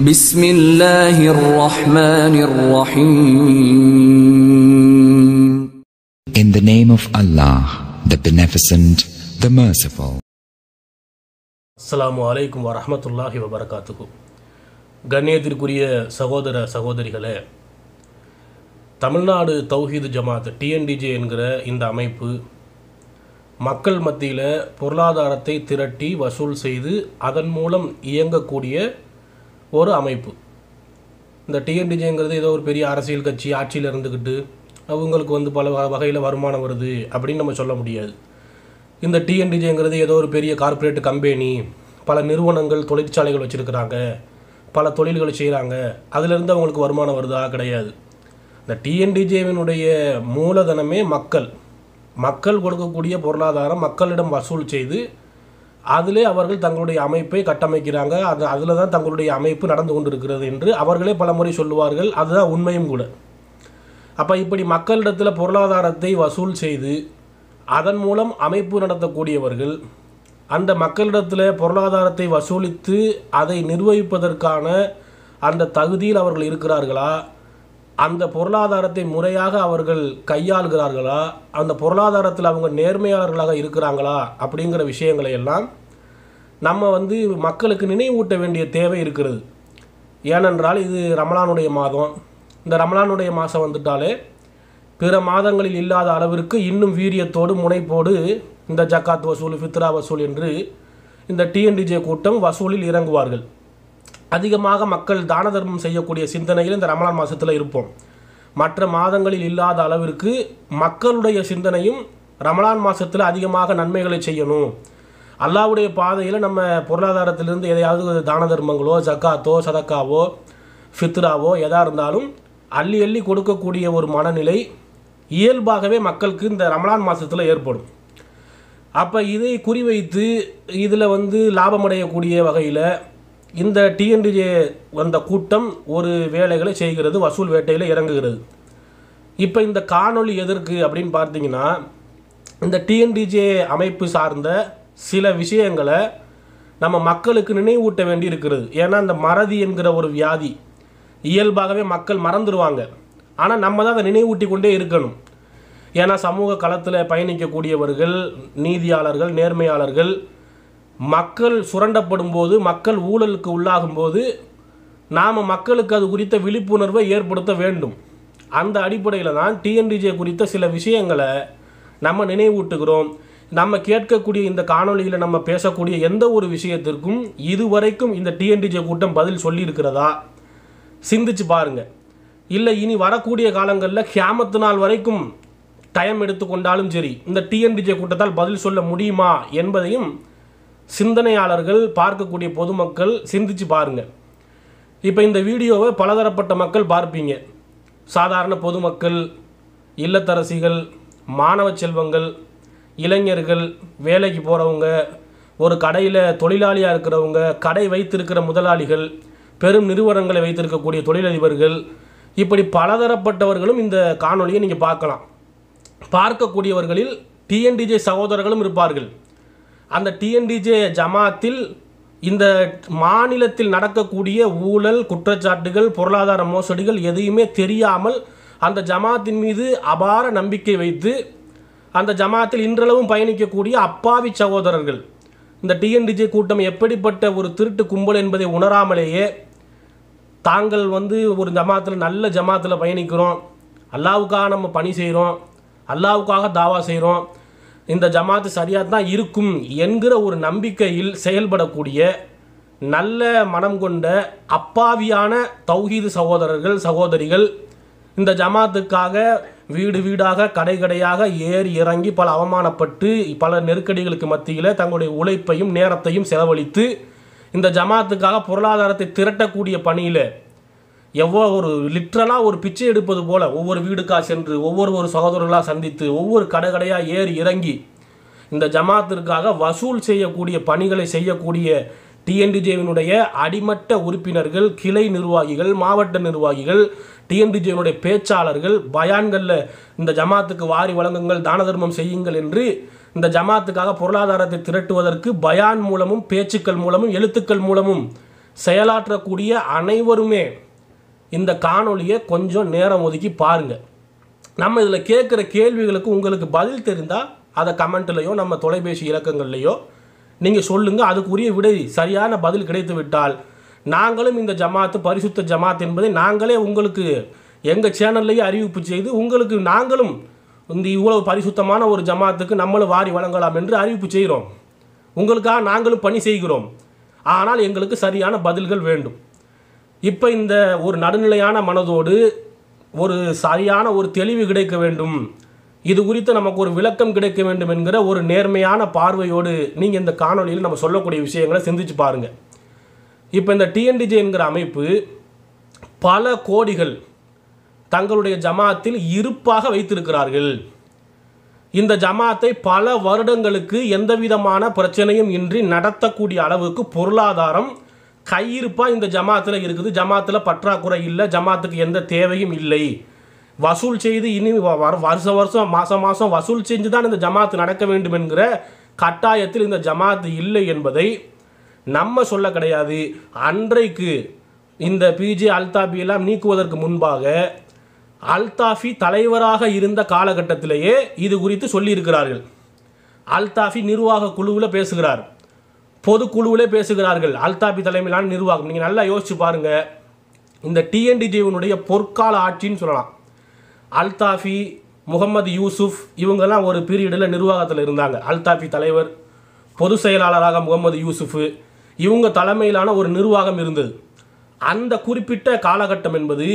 بسم الله الرحمن الرحيم. In the name of Allah, the Beneficent, the Merciful. அஸ்ஸலாமு அலைக்கும் வரஹ்மத்துல்லாஹி வபரகாத்துஹு. கண்ணியத்திற்குரிய சகோதர சகோதரிகளே, தமிழ்நாடு தௌஹீது ஜமாத் டிஎன்டிஜே என்கிற இந்த அமைப்பு மக்கள் மத்தியில் பொருளாதாரத்தை திரட்டி வசூல் செய்து அதன் மூலம் இயங்கக்கூடிய ஒரு அமைப்பு. இந்த டிஎன்டிஜேங்கிறது ஏதோ ஒரு பெரிய அரசியல் கட்சி ஆட்சியில் இருந்துக்கிட்டு அவங்களுக்கு பல வகையில் வருமானம் வருது அப்படின்னு நம்ம சொல்ல முடியாது. இந்த டிஎன்டிஜேங்கிறது ஏதோ ஒரு பெரிய கார்ப்பரேட் கம்பெனி, பல நிறுவனங்கள் தொழிற்சாலைகள் வச்சுருக்கிறாங்க, பல தொழில்களை செய்கிறாங்க, அதிலிருந்து அவங்களுக்கு வருமானம் வருதா? கிடையாது. இந்த டிஎன்டிஜேவினுடைய மூலதனமே மக்கள் கொடுக்கக்கூடிய பொருளாதாரம் மக்களிடம் வசூல் செய்து அதிலே அவர்கள் தங்களுடைய அமைப்பை கட்டமைக்கிறாங்க. அதில் தான் தங்களுடைய அமைப்பு நடந்து கொண்டிருக்கிறது என்று அவர்களே பல முறை சொல்லுவார்கள். அதுதான் உண்மையும் கூட. அப்போ இப்படி மக்களிடத்தில் பொருளாதாரத்தை வசூல் செய்து அதன் மூலம் அமைப்பு நடத்தக்கூடியவர்கள் அந்த மக்களிடத்தில் பொருளாதாரத்தை வசூலித்து அதை நிர்வகிப்பதற்கான அந்த தகுதியில் அவர்கள் இருக்கிறார்களா? அந்த பொருளாதாரத்தை முறையாக அவர்கள் கையாளுகிறார்களா? அந்த பொருளாதாரத்தில் அவங்க நேர்மையாளர்களாக இருக்கிறாங்களா? அப்படிங்கிற விஷயங்களை எல்லாம் நம்ம மக்களுக்கு நினைவூட்ட வேண்டிய தேவை இருக்கிறது. ஏனென்றால் இது ரமலானுடைய மாதம். இந்த ரமலானுடைய மாதம் வந்துட்டாலே பிற மாதங்களில் இல்லாத அளவிற்கு இன்னும் வீரியத்தோடு முனைப்போடு இந்த ஜக்காத் வசூல், ஃபித்ரா வசூல் என்று இந்த டிஎன்டிஜே கூட்டம் வசூலில் இறங்குவார்கள். அதிகமாக மக்கள் தான தர்மம் செய்யக்கூடிய சிந்தனையில் இந்த ரமலான் மாதத்தில் இருப்போம். மற்ற மாதங்களில் இல்லாத அளவிற்கு மக்களுடைய சிந்தனையும் ரமலான் மாதத்தில் அதிகமாக நன்மைகளை செய்யணும், அல்லாஹ்வுடைய பாதையில் நம்ம பொருளாதாரத்திலிருந்து எதையாவது தான தர்மங்களோ, ஜக்காத்தோ, சதக்காவோ, ஃபித்ராவோ எதாக இருந்தாலும் அள்ளி அள்ளி கொடுக்கக்கூடிய ஒரு மனநிலை இயல்பாகவே மக்களுக்கு இந்த ரமலான் மாதத்தில் ஏற்படும். அப்போ இதை குறிவைத்து இதில் லாபமடையக்கூடிய வகையில் இந்த டிஎன்டிஜே வந்த கூட்டம் ஒரு வேலைகளை செய்கிறது, வசூல் வேட்டையில் இறங்குகிறது. இப்போ இந்த காணொளி எதற்கு அப்படின்னு பார்த்தீங்கன்னா, இந்த டிஎன்டிஜே அமைப்பு சார்ந்த சில விஷயங்களை நம்ம மக்களுக்கு நினைவூட்ட வேண்டி இருக்கிறது. ஏன்னா இந்த மறதி என்கிற ஒரு வியாதி இயல்பாகவே மக்கள் மறந்துடுவாங்க. ஆனால் நம்ம தான் அதை நினைவூட்டி கொண்டே இருக்கணும். ஏன்னா சமூக களத்தில் பயணிக்கக்கூடியவர்கள், நீதியாளர்கள், நேர்மையாளர்கள் மக்கள் சுரண்டப்படும் போது, மக்கள் ஊழலுக்கு உள்ளாகும் போது நாம் மக்களுக்கு அது குறித்த விழிப்புணர்வை ஏற்படுத்த வேண்டும். அந்த அடிப்படையில் தான் டிஎன்டிஜே குறித்த சில விஷயங்களை நம்ம நினைவூட்டுகிறோம். நம்ம கேட்கக்கூடிய இந்த காணொளியில் நம்ம பேசக்கூடிய எந்த ஒரு விஷயத்திற்கும் இதுவரைக்கும் இந்த டிஎன்டிஜே கூட்டம் பதில் சொல்லியிருக்கிறதா சிந்திச்சு பாருங்கள். இல்லை இனி வரக்கூடிய காலங்களில் கியாமத்து நாள் வரைக்கும் டைம் எடுத்துக்கொண்டாலும் சரி இந்த டிஎன்டிஜே கூட்டத்தால் பதில் சொல்ல முடியுமா என்பதையும் சிந்தனையாளர்கள், பார்க்கக்கூடிய பொதுமக்கள் சிந்திச்சு பாருங்கள். இப்போ இந்த வீடியோவை பலதரப்பட்ட மக்கள் பார்ப்பீங்க. சாதாரண பொதுமக்கள், இல்லத்தரசிகள், மாணவ செல்வங்கள், இளைஞர்கள், வேலைக்கு போகிறவங்க, ஒரு கடையில் தொழிலாளியாக இருக்கிறவங்க, கடை வைத்திருக்கிற முதலாளிகள், பெரும் நிறுவனங்களை வைத்திருக்கக்கூடிய தொழிலதிபர்கள், இப்படி பலதரப்பட்டவர்களும் இந்த காணொளியை நீங்கள் பார்க்கலாம். பார்க்கக்கூடியவர்களில் டிஎன்டிஜே சகோதரர்களும் இருப்பார்கள். அந்த டிஎன்டிஜே ஜமாத்தில் இந்த மாநிலத்தில் நடக்கக்கூடிய ஊழல், குற்றச்சாட்டுகள், பொருளாதார மோசடிகள் எதையுமே தெரியாமல் அந்த ஜமாத்தின் மீது அபார நம்பிக்கை வைத்து அந்த ஜமாத்தில் இன்றளவும் பயணிக்கக்கூடிய அப்பாவி சகோதரர்கள், இந்த டிஎன்டிஜே கூட்டம் எப்படிப்பட்ட ஒரு திருட்டு கும்பல் என்பதை உணராமலேயே தாங்கள் ஒரு ஜமாத்தில், நல்ல ஜமாத்தில் பயணிக்கிறோம், அல்லாஹ்வுக்காக நம்ம பணி செய்கிறோம், அல்லாஹ்வுக்காக தாவா செய்கிறோம், இந்த ஜமாத்து சரியாக தான் இருக்கும் என்கிற ஒரு நம்பிக்கையில் செயல்படக்கூடிய நல்ல மனம் கொண்ட அப்பாவியான தௌஹீது சகோதரர்கள், சகோதரிகள் இந்த ஜமாத்துக்காக வீடு வீடாக, கடை கடையாக ஏறி இறங்கி பல அவமானப்பட்டு பல நெருக்கடிகளுக்கு மத்தியில் தங்களுடைய உழைப்பையும் நேரத்தையும் செலவழித்து இந்த ஜமாத்துக்காக பொருளாதாரத்தை திரட்டக்கூடிய பணியில் எவ்வளோ ஒரு லிட்ரலாக ஒரு பிச்சை எடுப்பது போல் ஒவ்வொரு வீடுக்காக சென்று ஒவ்வொரு சகோதரர்களாக சந்தித்து ஒவ்வொரு கடையாக ஏறி இறங்கி இந்த ஜமாத்திற்காக வசூல் செய்யக்கூடிய பணிகளை செய்யக்கூடிய டிஎன்டிஜேவினுடைய அடிமட்ட உறுப்பினர்கள், கிளை நிர்வாகிகள், மாவட்ட நிர்வாகிகள், டிஎன்டிஜேவினுடைய பேச்சாளர்கள் பயான்களில் இந்த ஜமாத்துக்கு வாரி வழங்குங்கள், தான தர்மம் செய்யுங்கள் என்று இந்த ஜமாத்துக்காக பொருளாதாரத்தை திரட்டுவதற்கு பயான் மூலமும், பேச்சுக்கள் மூலமும், எழுத்துக்கள் மூலமும் செயலாற்றக்கூடிய அனைவருமே இந்த காணொலியை கொஞ்சம் நேரம் ஒதுக்கி பாருங்கள். நம்ம இதில் கேட்குற கேள்விகளுக்கு உங்களுக்கு பதில் தெரிந்தால் அதை கமெண்ட்லேயோ நம்ம தொலைபேசி இலக்கங்கள்லையோ நீங்கள் சொல்லுங்கள். அதுக்குரிய விடை சரியான பதில் கிடைத்து விட்டால் நாங்களும் இந்த ஜமாத்து பரிசுத்த ஜமாத் என்பதை நாங்களே உங்களுக்கு எங்கள் சேனல்லையே அறிவிப்பு செய்து உங்களுக்கு நாங்களும் இந்த இவ்வளவு பரிசுத்தமான ஒரு ஜமாத்துக்கு நம்மளும் வாரி வழங்கலாம் என்று அறிவிப்பு செய்கிறோம். உங்களுக்காக நாங்களும் பணி செய்கிறோம். ஆனால் எங்களுக்கு சரியான பதில்கள் வேண்டும். இப்போ இந்த ஒரு நடுநிலையான மனதோடு ஒரு சரியான ஒரு தெளிவு கிடைக்க வேண்டும், இது குறித்து நமக்கு ஒரு விளக்கம் கிடைக்க வேண்டும் என்கிற ஒரு நேர்மையான பார்வையோடு நீங்கள் இந்த காணொலியில் நம்ம சொல்லக்கூடிய விஷயங்களை சிந்திச்சு பாருங்கள். இப்போ இந்த டிஎன்டிஜே என்கிற அமைப்பு பல கோடிகள் தங்களுடைய ஜமாத்தில் இருப்பாக வைத்திருக்கிறார்கள். இந்த ஜமாத்தை பல வருடங்களுக்கு எந்த விதமான பிரச்சனையும் இன்றி நடத்தக்கூடிய அளவுக்கு பொருளாதாரம் கையிருப்பாக இந்த ஜமாத்தில் இருக்குது. ஜமாத்தில் பற்றாக்குறை இல்லை, ஜமாத்துக்கு எந்த தேவையும் இல்லை. வசூல் செய்து இனி வருஷம் மாதம் வசூல் செஞ்சு தான் இந்த ஜமாத்து நடக்க வேண்டும் என்கிற கட்டாயத்தில் இந்த ஜமாத்து இல்லை என்பதை நம்ம சொல்ல கிடையாது. அன்றைக்கு இந்த பிஜே அல்தாபி எல்லாம் நீக்குவதற்கு முன்பாக அல்தாஃபி தலைவராக இருந்த காலகட்டத்திலேயே இது குறித்து சொல்லியிருக்கிறார்கள். அல்தாஃபி நிர்வாக குழுவில் பேசுகிறார், பொதுக்குழுவிலே பேசுகிறார்கள். அல்தாஃபி தலைமையிலான நிர்வாகம். நீங்கள் நல்லா யோசிச்சு பாருங்கள். இந்த டிஎன்டிஜேவினுடைய பொற்கால ஆட்சின்னு சொல்லலாம். அல்தாஃபி, முகமது யூசுப் இவங்கெல்லாம் ஒரு பீரியடில் நிர்வாகத்தில் இருந்தாங்க. அல்தாஃபி தலைவர், பொதுச் செயலாளராக முகமது யூசுஃப், இவங்க தலைமையிலான ஒரு நிர்வாகம் இருந்தது. அந்த குறிப்பிட்ட காலகட்டம் என்பது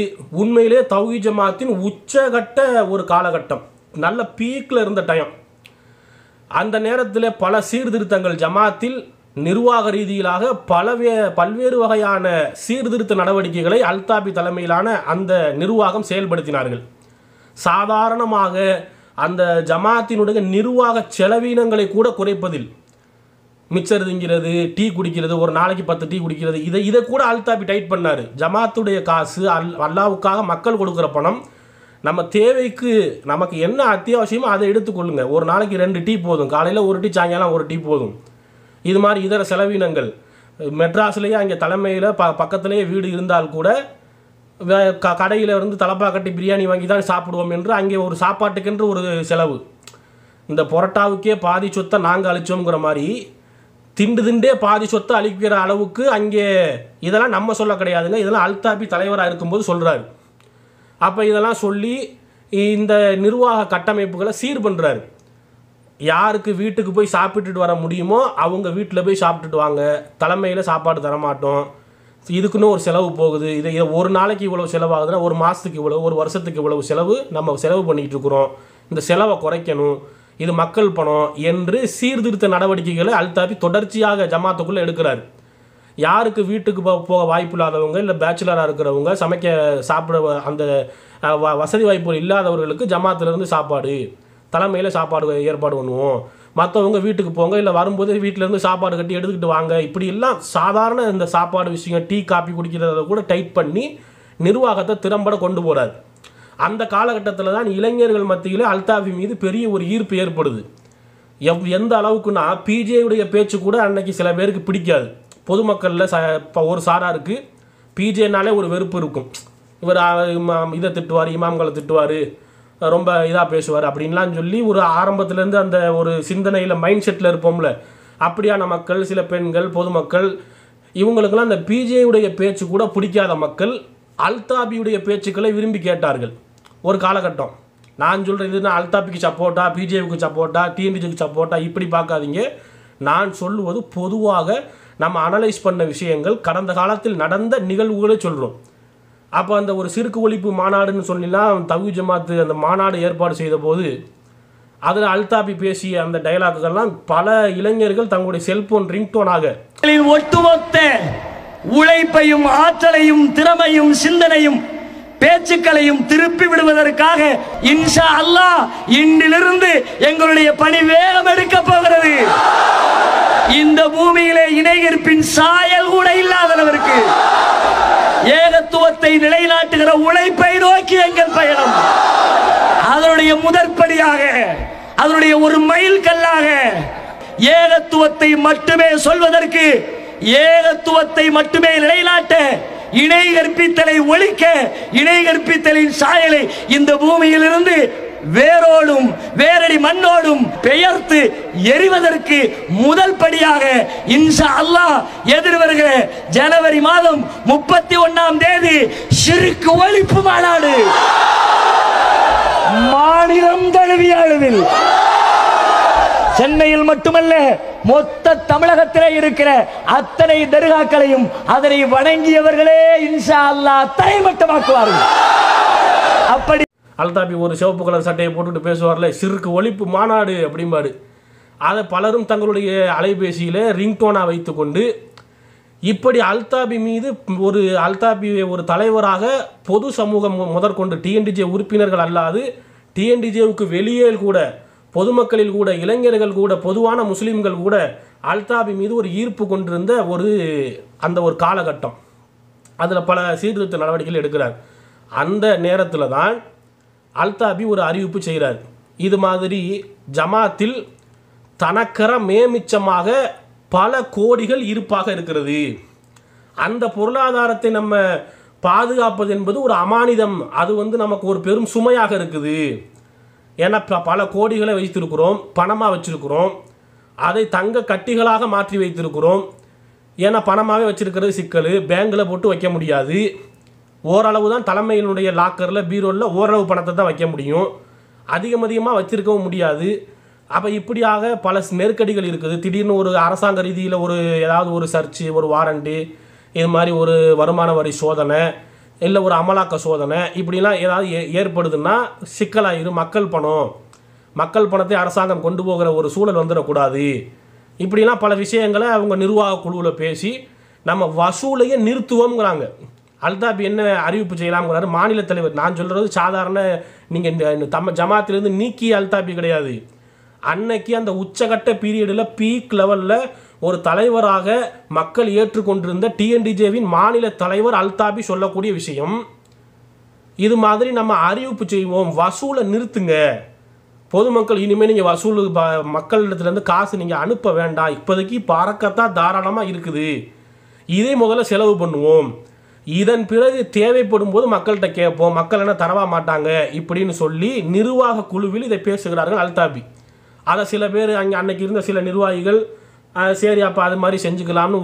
உண்மையிலே தௌஹீத் ஜமாத்தின் உச்சகட்ட ஒரு காலகட்டம், நல்ல பீக்கில் இருந்த டைம். அந்த நேரத்தில் பல சீர்திருத்தங்கள் ஜமாத்தில் நிர்வாக ரீதியிலாக பல்வேறு வகையான சீர்திருத்த நடவடிக்கைகளை அல்தாபி தலைமையிலான அந்த நிர்வாகம் செயல்படுத்தினார்கள். சாதாரணமாக அந்த ஜமாத்தினுடைய நிர்வாக செலவீனங்களை கூட குறைப்பதில், மிச்சர் திங்கிறது, டீ குடிக்கிறது, ஒரு நாளைக்கு 10 டீ குடிக்கிறது, இதை கூட அல்தாபி டைட் பண்ணார். ஜமாத்துடைய காசு அல்லாவுக்காக மக்கள் கொடுக்குற பணம், நம்ம தேவைக்கு நமக்கு என்ன அத்தியாவசியமோ அதை எடுத்துக்கொள்ளுங்க. ஒரு நாளைக்கு 2 டீ போதும், காலையில் 1 டீ, சாயங்காலம் 1 டீ போதும். இது மாதிரி இதர செலவினங்கள். மெட்ராஸ்லேயே அங்கே தலைமையில் பக்கத்துலேயே வீடு இருந்தால் கூட கடையில் இருந்து தலப்பா கட்டி பிரியாணி வாங்கி தான் சாப்பிடுவோம் என்று அங்கே ஒரு சாப்பாட்டுக்கென்று ஒரு செலவு. இந்த பொரோட்டாவுக்கே பாதி சொத்தை நாங்கள் அழிச்சோங்கிற மாதிரி திண்டே பாதி சொத்தை அழிக்கிற அளவுக்கு அங்கே இதெல்லாம் நம்ம சொல்ல கிடையாதுங்க. இதெல்லாம் அல்தாபி தலைவராக இருக்கும்போது சொல்கிறாரு. அப்போ இதெல்லாம் சொல்லி இந்த நிர்வாக கட்டமைப்புகளை சீர் பண்ணுறாரு. யாருக்கு வீட்டுக்கு போய் சாப்பிட்டுட்டு வர முடியுமோ அவங்க வீட்டில் போய் சாப்பிட்டுட்டு வாங்க, தலைமையில் சாப்பாடு தரமாட்டோம், இதுக்குன்னு ஒரு செலவு போகுது, இதை ஒரு நாளைக்கு இவ்வளவு செலவாகுதுன்னா ஒரு மாதத்துக்கு இவ்வளவு, ஒரு வருஷத்துக்கு இவ்வளவு செலவு நம்ம செலவு பண்ணிகிட்டு இருக்கிறோம், இந்த செலவை குறைக்கணும், இது மக்கள் பணம் என்று சீர்திருத்த நடவடிக்கைகளை அல்தாபி தொடர்ச்சியாக ஜமாத்துக்குள்ளே எடுக்கிறார். யாருக்கு வீட்டுக்கு போக வாய்ப்பு இல்லாதவங்க, இல்லை பேச்சுலராக இருக்கிறவங்க, சாப்பிட அந்த வசதி வாய்ப்புகள் இல்லாதவர்களுக்கு ஜமாத்திலேருந்து சாப்பாடு, தலைமையில் சாப்பாடு ஏற்பாடு பண்ணுவோம், மற்றவங்க வீட்டுக்கு போங்க, இல்லை வரும்போது வீட்டிலேருந்து சாப்பாடு கட்டி எடுத்துக்கிட்டு வாங்க, இப்படி எல்லாம் சாதாரண இந்த சாப்பாடு விஷயம், டீ காப்பி குடிக்கிறத கூட டைட் பண்ணி நிர்வாகத்தை திறம்பட கொண்டு போகிறார். அந்த காலகட்டத்தில் தான் இளைஞர்கள் மத்தியில் அல்தாஃபி மீது பெரிய ஒரு ஈர்ப்பு ஏற்படுது. எந்த அளவுக்குன்னா பிஜேயுடைய பேச்சு கூட அன்னைக்கு சில பேருக்கு பிடிக்காது. பொதுமக்களில் ஒரு சாராருக்கு பிஜேனாலே ஒரு வெறுப்பு இருக்கும். இவர் இதை திட்டுவார், இமாம்களை திட்டுவார், ரொம்ப இதாக பேசுவார் அப்படின்லாம் சொல்லி ஒரு ஆரம்பத்துலேருந்து அந்த ஒரு சிந்தனையில் மைண்ட் செட்டில் இருப்போம்ல, அப்படியான மக்கள், சில பெண்கள், பொதுமக்கள், இவங்களுக்கெல்லாம் அந்த பிஜேயுடைய பேச்சு கூட பிடிக்காத மக்கள் அல்தாபியுடைய பேச்சுக்களை விரும்பி கேட்டார்கள் ஒரு காலகட்டம். நான் சொல்கிறேன் இதுனா அல்தாபிக்கு சப்போர்ட்டா, பிஜேவுக்கு சப்போர்ட்டா, டிஎன்டிஜேக்கு சப்போர்ட்டா இப்படி பார்க்காதீங்க. நான் சொல்லுவது பொதுவாக நம்ம அனலைஸ் பண்ண விஷயங்கள், கடந்த காலத்தில் நடந்த நிகழ்வுகளை சொல்கிறோம். அப்போ அந்த ஒரு சிறுக்கு ஒழிப்பு மாநாடுன்னு சொன்னால் தௌஹீத் ஜமாத்து அந்த மாநாடு ஏற்பாடு செய்த போது அதில் அல்தாபி பேசிய அந்த டயலாக்குகள்லாம் பல இளைஞர்கள் தங்களுடைய செல்போன் ரிங்டோனாக ஒட்டுமொத்த உழைப்பையும் ஆற்றலையும் திறமையும் சிந்தனையும் பேச்சுக்களையும் திருப்பி விடுவதற்காக இன்ஷா அல்லாஹ் இன்றிலிருந்து எங்களுடைய பணி வேகம் எடுக்க போகிறது. இந்த பூமியிலே இணைகற்பின் சாயல் கூட இல்லாதவருக்கு ஏகத்துவத்தை நிலைநாட்டுகிற உழைப்பை நோக்கி எங்கள் பயணம். அதனுடைய முதற்படியாக, அதனுடைய ஒரு மைல் கல்லாக ஏகத்துவத்தை மட்டுமே சொல்வதற்கு ஏகத்துவத்தை மட்டுமே நிலைநாட்ட, இணை கற்பித்தலை ஒழிக்க, இணை கற்பித்தலின் சாயலை இந்த பூமியிலிருந்து வேரோடும் வேரடி மண்ணோடும் பெயர்த்து எரிவதற்கு முதல் படியாக இன்ஷா அல்லாஹ் எதிர்வருகிற ஜனவரி மாதம் 31ஆம் தேதி ஷிர்க் ஒழிப்பு மாநாடு மாநிலம் தழுவிய அளவில் சென்னையில் மட்டுமல்ல மொத்த தமிழகத்திலே இருக்கிற அத்தனை தர்காக்களையும் அதனை வணங்கியவர்களே இன்ஷா அல்லாஹ் தரைமட்டமாக்குவார்கள். அப்படி அல்தாபி ஒரு சிவப்பு கலர் சட்டையை போட்டுட்டு பேசுவார்ல, ஷிர்க் ஒழிப்பு மாநாடு அப்படிம்பாரு. அதை பலரும் தங்களுடைய அலைபேசியில் ரிங்டோனாக வைத்துக்கொண்டு இப்படி அல்தாபி மீது அல்தாபி ஒரு தலைவராக பொது சமூகம் முதற்கொண்டு டிஎன்டிஜே உறுப்பினர்கள் அல்லாது டிஎன்டிஜேவுக்கு வெளியே கூட பொதுமக்களில் கூட இளைஞர்கள் கூட பொதுவான முஸ்லீம்கள் கூட அல்தாபி மீது ஒரு ஈர்ப்பு கொண்டிருந்த அந்த ஒரு காலகட்டம். அதில் பல சீர்திருத்த நடவடிக்கைகள் எடுக்கிறார். அந்த நேரத்தில் தான் அல்தாபி ஒரு அறிவிப்பு செய்கிறார். இது மாதிரி ஜமாத்தில் தனக்கர மேமிச்சமாக பல கோடிகள் இருப்பாக இருக்கிறது, அந்த பொருளாதாரத்தை நம்ம பாதுகாப்பது என்பது ஒரு அமானிதம், அது நமக்கு ஒரு பெரும் சுமையாக இருக்குது. ஏன்னா பல கோடிகளை வைத்திருக்கிறோம், பணமாக வச்சிருக்கிறோம், அதை தங்க கட்டிகளாக மாற்றி வைத்திருக்கிறோம். ஏன்னா பணமாகவே வச்சிருக்கிறது சிக்கல், பேங்கில் போட்டு வைக்க முடியாது. ஓரளவு தான் தலைமையினுடைய லாக்கரில் பீரோவில் ஓரளவு பணத்தை தான் வைக்க முடியும், அதிகமாக வச்சிருக்கவும் முடியாது. அப்போ இப்படியாக பல நெருக்கடிகள் இருக்குது. திடீர்னு ஒரு அரசாங்க ரீதியில் ஏதாவது ஒரு சர்ச்சு, ஒரு வாரண்ட்டு, இது மாதிரி ஒரு வருமான வரி சோதனை, இல்லை ஒரு அமலாக்க சோதனை, இப்படிலாம் ஏதாவது ஏற்படுதுன்னா சிக்கலாயிரும். மக்கள் பணத்தை அரசாங்கம் கொண்டு போகிற ஒரு சூழல் வந்துடக்கூடாது. இப்படிலாம் பல விஷயங்களை அவங்க நிர்வாக குழுவில் பேசி நம்ம வசூலையை நிறுத்துவோங்கிறாங்க. அல்தாபி என்ன அறிவிப்பு செய்யலாம்ங்கிறாரு மாநில தலைவர். நான் சொல்கிறது சாதாரண நீங்கள் ஜமாத்திலிருந்து நீக்கிய அல்தாபி கிடையாது. அன்னைக்கு அந்த உச்சகட்ட பீரியடில் பீக் லெவலில் ஒரு தலைவராக மக்கள் ஏற்றுக்கொண்டிருந்த டிஎன்டிஜேவின் மாநில தலைவர் அல்தாபி சொல்லக்கூடிய விஷயம், இது மாதிரி நம்ம அறிவிப்பு செய்வோம், வசூலை நிறுத்துங்க, பொதுமக்கள் இனிமேல் நீங்கள் வசூல் மக்களிடத்துலேருந்து காசு நீங்கள் அனுப்ப வேண்டாம், இப்போதைக்கு பறக்கத்தான் தாராளமாக இருக்குது, இதே முதல்ல செலவு பண்ணுவோம், இதன் பிறகு தேவைப்படும் போது மக்கள்கிட்ட கேட்போம், மக்கள் என்ன தரவா மாட்டாங்க இப்படின்னு சொல்லி நிர்வாக குழுவில் இதை பேசுகிறார்கள் அல்தாபி. அதை சில பேர் அன்னைக்கு இருந்த சில நிர்வாகிகள் சரி அப்போ அது மாதிரி செஞ்சுக்கலாம்னு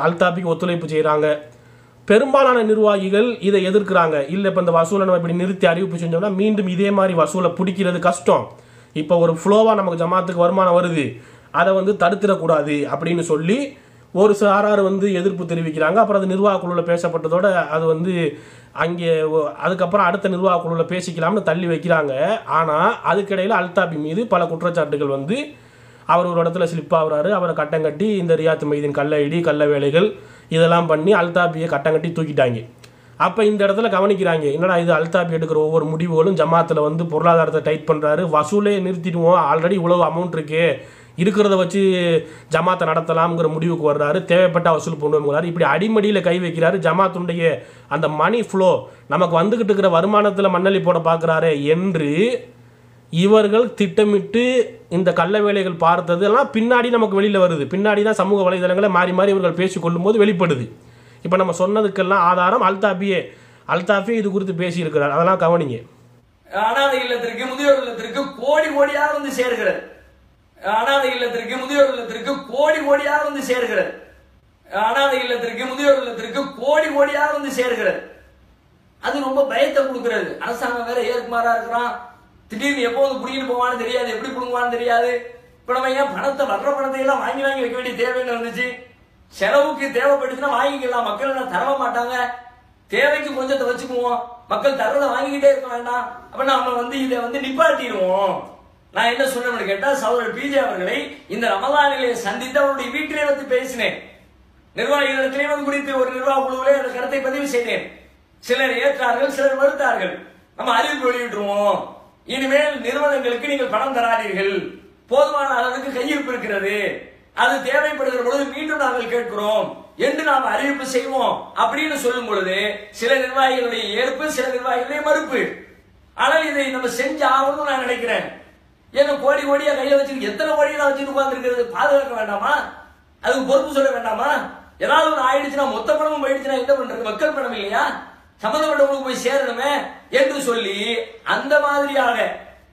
அல்தாபிக்கு ஒத்துழைப்பு செய்கிறாங்க. பெரும்பாலான நிர்வாகிகள் இதை எதிர்க்கிறாங்க. இல்லை இப்போ இந்த வசூலை நம்ம இப்படி நிறுத்தி அறிவிப்பு செஞ்சோம்னா மீண்டும் இதே மாதிரி வசூலை பிடிக்கிறது கஷ்டம், இப்போ ஒரு ஃப்ளோவாக நமக்கு ஜமாத்துக்கு வருமானம் வருது, அதை தடுத்துடக்கூடாது அப்படின்னு சொல்லி ஒரு சாரார் எதிர்ப்பு தெரிவிக்கிறாங்க. அப்புறம் அது நிர்வாக குழுவில் பேசப்பட்டதோடு அது அங்கே அதுக்கப்புறம் அடுத்த நிர்வாக குழுவில் பேசிக்கலாம்னு தள்ளி வைக்கிறாங்க. ஆனால் அதுக்கிடையில் அல்தாபி மீது பல குற்றச்சாட்டுகள் அவர் ஒரு இடத்துல ஸ்லிப் ஆகுறாரு, அவரை கட்டம் கட்டி இந்த ரியாத் மைதீன் கள்ள வேலைகள் இதெல்லாம் பண்ணி அல்தாபியை கட்டம் கட்டி தூக்கிட்டாங்க. அப்போ இந்த இடத்துல கவனிக்கிறாங்க, என்னடா இது அல்தாபி எடுக்கிற ஒவ்வொரு முடிவுகளும் ஜமாத்தில் பொருளாதாரத்தை டைட் பண்ணுறாரு, வசூலே நிறுத்திடுவோம், ஆல்ரெடி இவ்வளவு அமௌண்ட் இருக்கே, இருக்கிறத வச்சு ஜமாத்தை நடத்தலாம்ங்கிற முடிவுக்கு வர்றாரு, தேவைப்பட்ட வசூல் பண்ணுவோங்கிறாரு. இப்படி அடிமடியில் கை வைக்கிறாரு. ஜமாத்துடைய அந்த மணி ஃப்ளோ நமக்கு வந்துக்கிட்டு இருக்கிற வருமானத்தில் மண்ணலி போட பார்க்குறாரு என்று இவர்கள் திட்டமிட்டு இந்த கள்ள வேலைகள் பார்த்ததெல்லாம் பின்னாடி நமக்கு வெளியில் வருது. பின்னாடி தான் சமூக வலைதளங்களை மாறி மாறி இவர்கள் பேசிக்கொள்ளும் போது வெளிப்படுது. இப்போ நம்ம சொன்னதுக்கெல்லாம் ஆதாரம் அல்தாபியே இது குறித்து பேசியிருக்கிறார். அதெல்லாம் கவனிங்க. அனாதை இல்லத்திற்கு முதியோர் இல்லத்திற்கு கோடி கோடியாக சேர்கிறது. அனாதை இல்லத்திற்கு முதியோர் இல்லத்திற்கு கோடி கோடியாக சேர்கிறது. அனாதை இல்லத்திற்கு முதியோர் இல்லத்திற்கு கோடி கோடியாக சேர்கிறது. அது ரொம்ப பயத்தை கொடுக்கிறது. அரசாங்கம் வேற ஏற்குமாறா இருக்கிறான், திடீர்னு எப்போ புடிக்கிட்டு போவான்னு தெரியாது, எப்படி புடுங்குவான்னு தெரியாது. இப்ப நம்ம ஏன் வர்ற பணத்தை எல்லாம் வாங்கி வைக்க வேண்டிய தேவைன்னு வந்துச்சு. செலவுக்கு தேவைப்பட்டுச்சுன்னா வாங்கிக்கலாம், மக்கள் என்ன தர மாட்டாங்க, தேவைக்கு கொஞ்சத்தை வச்சுக்குவோம், மக்கள் தரதை வாங்கிக்கிட்டே இருக்க வேண்டாம். அப்ப நம்ம இதை நிப்பாட்டிடுவோம். நான் என்ன சொன்னேன்னு கேட்டா, சகோதரர் பிஜே அவர்களை இந்த ரமலானிலே சந்தித்து அவருடைய வீட்டிலே பேசினேன். நிர்வாகிகளிடத்திலே குறித்து ஒரு நிர்வாக குழுவிலே அந்த கருத்தை பதிவு செய்தேன். சிலர் ஏற்றார்கள், சிலர் மறுத்தார்கள். நம்ம அறிவிப்பு வெளியிட்டுருவோம், இனிமேல் நிறுவனங்களுக்கு நீங்கள் பணம் தராதீர்கள், போதுமான அளவுக்கு கையிருப்பு இருக்கிறது, அது தேவைப்படுகிற பொழுது மீண்டும் நாங்கள் கேட்கிறோம் என்று நாம் அறிவிப்பு செய்வோம் அப்படின்னு சொல்லும் பொழுது சில நிர்வாகிகளுடைய ஏற்பு, சில நிர்வாகிகளுடைய மறுப்பு. ஆனால் இதை நம்ம செஞ்சு ஆகணும்னு நான் நினைக்கிறேன். ஏன்னா கோடி கோடியா கையில வச்சு எத்தனை கோடியா வச்சுட்டு உட்கார்ந்து இருக்கிறது பாதுகாக்க வேண்டாமா? அதுக்கு பொறுப்பு சொல்ல வேண்டாமா? ஏதாவது ஒரு ஆயிடுச்சுன்னா மொத்த பணமும் போயிடுச்சுன்னா என்ன பண்றது? மக்கள் பணம் இல்லையா, சம்பந்தப்பட்டவங்களுக்கு போய் சேரணுமே என்று சொல்லி அந்த மாதிரியாக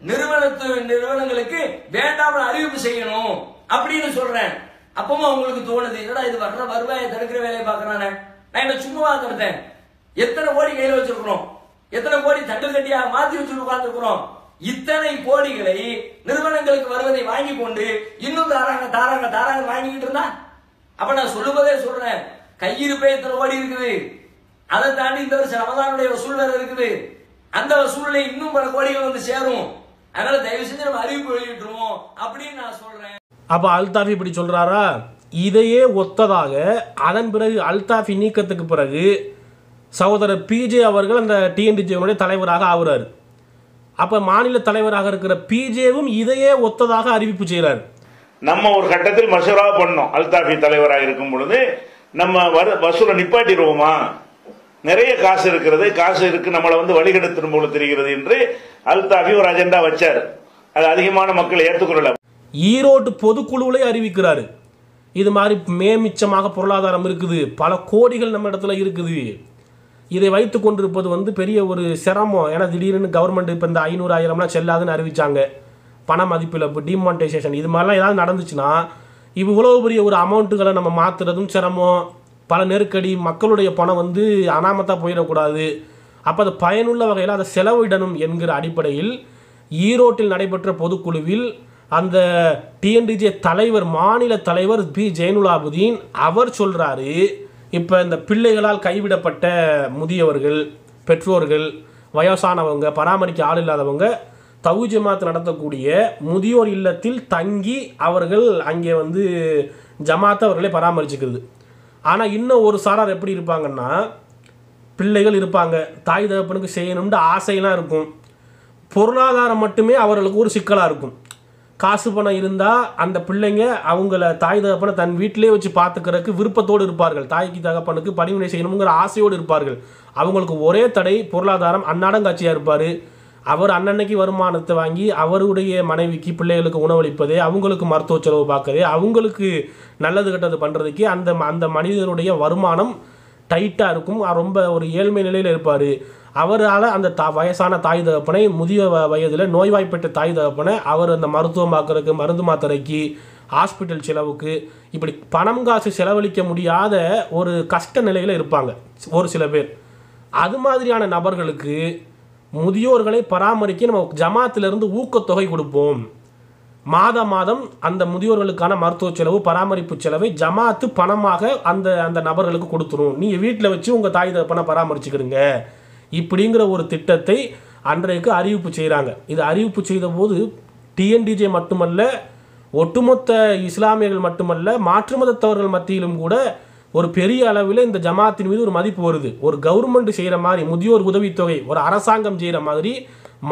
நிறுவனங்களுக்கு வேண்டாம் அறிவிப்பு செய்யணும் அப்படின்னு சொல்றேன். அப்பவும் அவங்களுக்கு தோணுது, என்னடா இது வர்ற வருவாயை தடுக்கிற வேலையை பாக்குறானே, நான் என்ன சும்மா தடுத்தேன்? எத்தனை கோடி கையில வச்சிருக்கிறோம், எத்தனை கோடி தட்டு கட்டியாக மாத்தி வச்சு உட்கார்ந்துருக்கிறோம். இத்தனை கோடிகளை நிறுவனங்களுக்கு வருவதை வாங்கி கொண்டு இன்னும் தாராங்க வாங்கிட்டு இருந்தா, அப்ப நான் சொல்லுவதே சொல்றேன், கையிருப்பே இத்தனை கோடி இருக்குது. அதை தாண்டி இந்த வருஷம் ரமதானுடைய வசூல் வேற இருக்குது. அந்த வசூல்ல இன்னும் பல கோடிகள் வந்து சேரும். அதனால தயவு செஞ்சு நம்ம அறிவிப்பு வெளியிட்டுருவோம் அப்படின்னு நான் சொல்றேன். அப்ப அல்தாஃபி இப்படி சொல்றாரா? இதையே ஒத்ததாக அதன் பிறகு அல்தாஃபி நீக்கத்துக்கு பிறகு சகோதரர் பிஜே அவர்கள் அந்த டிஎன்டிஜேவுடைய தலைவராக ஆகுறாரு. அப்ப மாநில தலைவராக இருக்கிற பிஜேவும் இதையே ஒத்ததாக அறிவிப்பு செய்யறாரு. நம்ம ஒரு கட்டத்தில் மசூரா பண்ணோம், அல்தாஃபி தலைவராக இருக்கும் பொழுது நம்ம வசூலை நிப்பாட்டிடுவோமா, நிறைய காசு இருக்கிறது, காசு இருக்கு, நம்மளை வந்து வழிகெடுத்தும் போல தெரிகிறது என்று அல்தாஃபி ஒரு அஜெண்டா வச்சார். அது அதிகமான மக்கள் ஏற்றுக்கொள்ளல. ஈரோடு பொதுக்குழுவிலே அறிவிக்கிறாரு, இது மாதிரி மேமிச்சமாக பொருளாதாரம் இருக்குது, பல கோடிகள் நம்ம இடத்துல இருக்குது, இதை வைத்து கொண்டிருப்பது வந்து பெரிய ஒரு சிரமம். ஏன்னா திடீர்னு கவர்மெண்ட் இப்போ இந்த 500,000 செல்லாதுன்னு அறிவிச்சாங்க, பண மதிப்பில் இப்போ டிமானிட்டைசேஷன் இது மாதிரிலாம் ஏதாவது நடந்துச்சுன்னா இவ்வளோ பெரிய ஒரு அமௌண்ட்டுகளை நம்ம மாற்றுறதும் சிரமம், பல நெருக்கடி, மக்களுடைய பணம் வந்து அனாமத்தாக போயிடக்கூடாது. அப்போ அது பயனுள்ள வகையில் அதை செலவிடணும் என்கிற அடிப்படையில் ஈரோட்டில் நடைபெற்ற பொதுக்குழுவில் அந்த டிஎன்டிஜே தலைவர், மாநில தலைவர் பி ஜெயினுலாபுதீன் அவர் சொல்கிறாரு, இப்போ இந்த பிள்ளைகளால் கைவிடப்பட்ட முதியவர்கள், பெற்றோர்கள், வயசானவங்க, பராமரிக்க ஆள் இல்லாதவங்க தவ்ஹீத் ஜமாத் நடத்தக்கூடிய முதியோர் இல்லத்தில் தங்கி அவர்கள் அங்கே வந்து ஜமாத்தை அவர்களே பராமரிச்சுக்கிறது. ஆனால் இன்னும் ஒரு சாரார் எப்படி இருப்பாங்கன்னா, பிள்ளைகள் இருப்பாங்க, தாய் தகப்பனுக்கு செய்யணும்னு ஆசையெல்லாம் இருக்கும், பொருளாதாரம் மட்டுமே அவர்களுக்கு ஒரு சிக்கலாக இருக்கும். காசு பணம் இருந்தால் அந்த பிள்ளைங்க அவங்கள தாய் தகப்பனை தன் வீட்டிலே வச்சு பார்த்துக்கிறதுக்கு விருப்பத்தோடு இருப்பார்கள், தாய்க்கு தகப்பனுக்கு பணிவிடை செய்யணுங்கிற ஆசையோடு இருப்பார்கள். அவங்களுக்கு ஒரே தடை பொருளாதாரம், அன்னாடங்காட்சியாக இருப்பார். அவர் அன்னன்னைக்கு வருமானத்தை வாங்கி அவருடைய மனைவிக்கு பிள்ளைகளுக்கு உணவளிப்பதே, அவங்களுக்கு மருத்துவ செலவு பார்க்கறதே, அவங்களுக்கு நல்லது கெட்டது பண்ணுறதுக்கே அந்த மனிதனுடைய வருமானம் டைட்டாக இருக்கும். ரொம்ப ஒரு ஏழ்மை நிலையில் இருப்பார். அவரால் அந்த வயசான தாய் தகப்பனை, முதிய வயதில் நோய்வாய்ப்பட்ட தாய் தகப்பனை அவர் அந்த மருத்துவம் பார்க்கறதுக்கு, மருந்து மாத்திரைக்கு, ஹாஸ்பிட்டல் செலவுக்கு, இப்படி பணம் காசு செலவழிக்க முடியாத ஒரு கஷ்ட நிலையில் இருப்பாங்க ஒரு சில பேர். அது மாதிரியான நபர்களுக்கு முதியோர்களை பராமரிக்க நம்ம ஜமாத்திலிருந்து ஊக்கத்தொகை கொடுப்போம். மாதம் அந்த முதியோர்களுக்கான மருத்துவ செலவு, பராமரிப்பு செலவை ஜமாத்து பணமாக அந்த நபர்களுக்கு கொடுத்துரும், நீங்கள் வீட்டில் வச்சு உங்கள் தாய் தகப்பனை பராமரிச்சுக்கிறீங்க, இப்படிங்கிற ஒரு திட்டத்தை அன்றைக்கு அறிவிப்பு செய்கிறாங்க. இது அறிவிப்பு செய்த போது டிஎன்டிஜே மட்டுமல்ல, ஒட்டுமொத்த இஸ்லாமியர்கள் மட்டுமல்ல, மாற்று மதத்தவர்கள் மத்தியிலும் கூட ஒரு பெரிய அளவில் இந்த ஜமாத்தின் மீது ஒரு மதிப்பு வருது. ஒரு கவர்மெண்ட் செய்கிற மாதிரி முதியோர் உதவித்தொகை ஒரு அரசாங்கம் செய்கிற மாதிரி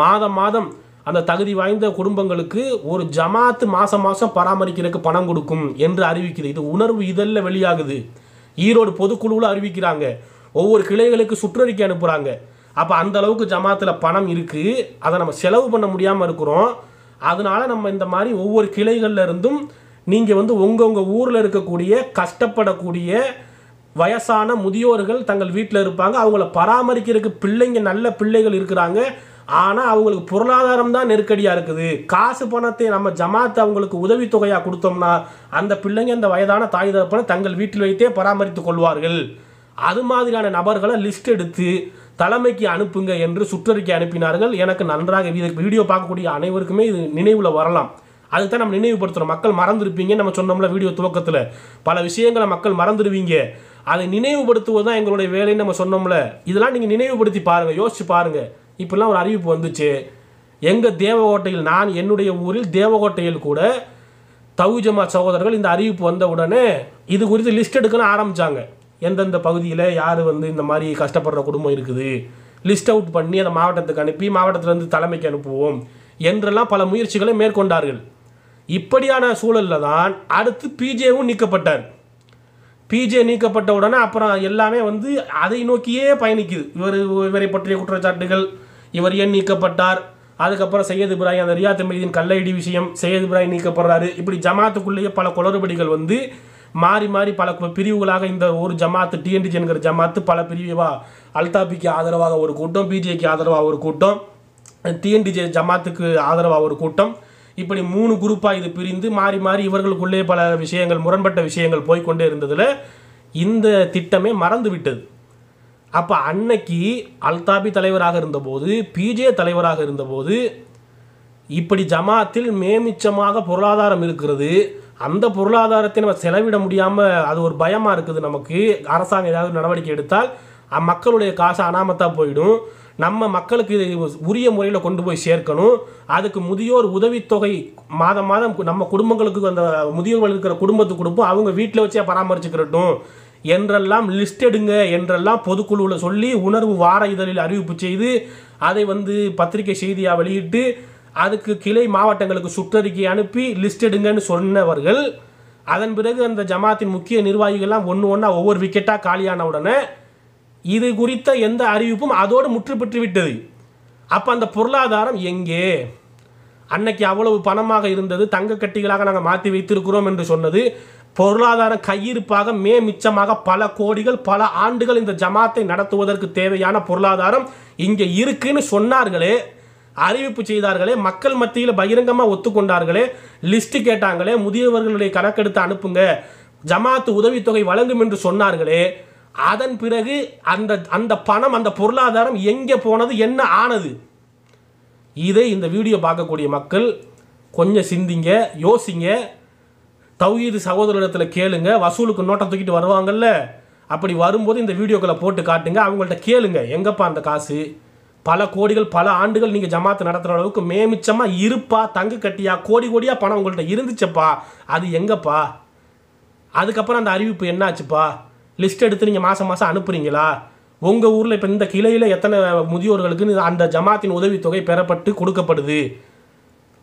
மாதம் அந்த தகுதி வாய்ந்த குடும்பங்களுக்கு ஒரு ஜமாத்து மாதம் பராமரிக்கிறதுக்கு பணம் கொடுக்கும் என்று அறிவிக்குது. இது உணர்வு இதழில் வெளியாகுது. ஈரோடு பொதுக்குழுவில் அறிவிக்கிறாங்க, ஒவ்வொரு கிளைகளுக்கு சுற்றறிக்கை அனுப்புகிறாங்க. அப்போ அந்த அளவுக்கு ஜமாத்தில் பணம் இருக்குது, அதை நம்ம செலவு பண்ண முடியாமல் இருக்கிறோம். அதனால நம்ம இந்த மாதிரி ஒவ்வொரு கிளைகளில் இருந்தும் நீங்கள் வந்து உங்கள் ஊரில் இருக்கக்கூடிய கஷ்டப்படக்கூடிய வயசான முதியோர்கள் தங்கள் வீட்டில் இருப்பாங்க, அவங்கள பராமரிக்கிறதுக்கு பிள்ளைங்க, நல்ல பிள்ளைகள் இருக்கிறாங்க, ஆனால் அவங்களுக்கு பொருளாதாரம் தான் நெருக்கடியாக இருக்குது. காசு பணத்தை நம்ம ஜமாத்து அவங்களுக்கு உதவித்தொகையாக கொடுத்தோம்னா அந்த பிள்ளைங்க அந்த வயதான தாய் தகப்பனை தங்கள் வீட்டில் வைத்தே பராமரித்து கொள்வார்கள். அது மாதிரியான நபர்களை லிஸ்ட் எடுத்து தலைமைக்கு அனுப்புங்க என்று சுற்றறிக்கை அனுப்பினார்கள். எனக்கு நன்றாக வீடியோ பார்க்கக்கூடிய அனைவருக்குமே இது நினைவில் வரலாம். அதுக்கு தான் நம்ம நினைவுபடுத்துகிறோம். மக்கள் மறந்துருப்பீங்க, நம்ம சொன்னோம்ல வீடியோ துவக்கத்தில், பல விஷயங்களை மக்கள் மறந்துடுவீங்க, அதை நினைவுபடுத்துவது தான் எங்களுடைய வேலைன்னு நம்ம சொன்னோம்ல. இதெல்லாம் நீங்கள் நினைவுபடுத்தி பாருங்கள், யோசிச்சு பாருங்கள். இப்படிலாம் ஒரு அறிவிப்பு வந்துச்சு. எங்கள் தேவகோட்டையில், நான் என்னுடைய ஊரில் தேவகோட்டையில் கூட தவ்ஹீத் ஜமாத் சகோதரர்கள் இந்த அறிவிப்பு வந்த உடனே இது குறித்து லிஸ்ட் எடுக்கணும் ஆரம்பித்தாங்க. எந்தெந்த பகுதியில் யார் வந்து இந்த மாதிரி கஷ்டப்படுற குடும்பம் இருக்குது, லிஸ்ட் அவுட் பண்ணி அதை மாவட்டத்துக்கு அனுப்பி மாவட்டத்திலேருந்து தலைமைக்கு அனுப்புவோம் என்றெல்லாம் பல முயற்சிகளை மேற்கொண்டார்கள். இப்படியான சூழலில் தான் அடுத்து பிஜேவும் நீக்கப்பட்டார். பிஜே நீக்கப்பட்ட உடனே அப்புறம் எல்லாமே வந்து அதை நோக்கியே பயணிக்குது. இவரை பற்றிய குற்றச்சாட்டுகள், இவர் ஏன் நீக்கப்பட்டார், அதுக்கப்புறம் சையத் இப்ராஹிம், அந்த ரியாத் மெஹ்தீன் கல்லைடி விஷயம், சையத் இப்ராஹிம் நீக்கப்படுறாரு, இப்படி ஜமாத்துக்குள்ளேயே பல குளறுபடிகள் வந்து மாறி மாறி பல பிரிவுகளாக இந்த ஒரு ஜமாத்து டிஎன்டிஜே என்கிற ஜமாத்து பல பிரிவாக அல்தாபிக்கு ஆதரவாக ஒரு கூட்டம், பிஜேக்கு ஆதரவாக ஒரு கூட்டம், டிஎன்டிஜே ஜமாத்துக்கு ஆதரவாக ஒரு கூட்டம், இப்படி 3 குரூப்பாக இது பிரிந்து மாறி மாறி இவர்களுக்குள்ளே பல விஷயங்கள் முரண்பட்ட விஷயங்கள் போய்கொண்டே இருந்ததில் இந்த திட்டமே மறந்து விட்டது. அப்போ அன்னைக்கு அல்தாபி தலைவராக இருந்தபோது, பிஜே தலைவராக இருந்தபோது இப்படி ஜமாத்தில் மேமிச்சமாக பொருளாதாரம் இருக்கிறது, அந்த பொருளாதாரத்தை நம்ம செலவிட முடியாமல் அது ஒரு பயமாக இருக்குது, நமக்கு அரசாங்கம் ஏதாவது நடவடிக்கை எடுத்தால் மக்களுடைய காசு அனாமத்தாக போயிடும், நம்ம மக்களுக்கு உரிய முறையில் கொண்டு போய் சேர்க்கணும், அதுக்கு முதியோர் உதவித்தொகை மாதம் மாதம் நம்ம குடும்பங்களுக்கு அந்த முதியோர்கள் இருக்கிற குடும்பத்துக்கு கொடுப்போம், அவங்க வீட்டில் வச்சே பராமரிச்சுக்கிறட்டும் என்றெல்லாம் லிஸ்ட் எடுங்க என்றெல்லாம் பொதுக்குழுவில் சொல்லி உணர்வு வார இதழில் அறிவிப்பு செய்து அதை பத்திரிகை செய்தியாக வெளியிட்டு அதுக்கு கிளை மாவட்டங்களுக்கு சுற்றறிக்கை அனுப்பி லிஸ்ட் எடுங்கன்னு சொன்னவர்கள், அதன் பிறகு அந்த ஜமாத்தின் முக்கிய நிர்வாகிகள்லாம் ஒன்று ஒவ்வொரு விக்கெட்டாக காலியான உடனே இது குறித்த எந்த அறிவிப்பும் அதோடு முற்று பெற்று விட்டது. அப்போ அந்த பொருளாதாரம் எங்கே? அன்னைக்கு அவ்வளவு பணமாக இருந்தது, தங்க கட்டிகளாக நாங்கள் மாற்றி வைத்திருக்கிறோம் என்று சொன்னது, பொருளாதாரம் கையிருப்பாக மிச்சமாக பல கோடிகள் பல ஆண்டுகள் இந்த ஜமாத்தை நடத்துவதற்கு தேவையான பொருளாதாரம் இங்கே இருக்குன்னு சொன்னார்களே, அறிவிப்பு செய்தார்களே, மக்கள் மத்தியில் பகிரங்கமாக ஒத்துக்கொண்டார்களே, லிஸ்ட் கேட்டாங்களே, முதியவர்களுடைய கணக்கெடுத்து அனுப்புங்க, ஜமாத்து உதவித்தொகை வழங்கும் என்று சொன்னார்களே, அதன் பிறகு அந்த பணம் அந்த பொருளாதாரம் எங்கே போனது, என்ன ஆனது? இதை இந்த வீடியோ பார்க்கக்கூடிய மக்கள் கொஞ்சம் சிந்திங்க, யோசிங்க, தௌஹீது சகோதரத்தில் கேளுங்க, வசூலுக்கு நோட்டை தூக்கிட்டு வருவாங்கல்ல, அப்படி வரும்போது இந்த வீடியோக்களை போட்டு காட்டுங்க, அவங்கள்ட்ட கேளுங்க, எங்கப்பா அந்த காசு, பல கோடிகள் பல ஆண்டுகள் நீங்கள் ஜமாத்து நடத்துகிற அளவுக்கு மேமிச்சமாக இருப்பா, தங்க கட்டியா கோடி கோடியாக பணம் உங்கள்கிட்ட இருந்துச்சப்பா, அது எங்கப்பா? அதுக்கப்புறம் அந்த அறிவிப்பு என்னாச்சுப்பா? லிஸ்ட் எடுத்து நீங்கள் மாதம் மாதம் அனுப்புறீங்களா? உங்கள் ஊரில் இப்போ இந்த கிளையில் எத்தனை முதியோர்களுக்கு அந்த ஜமாத்தின் உதவித்தொகை பெறப்பட்டு கொடுக்கப்படுது?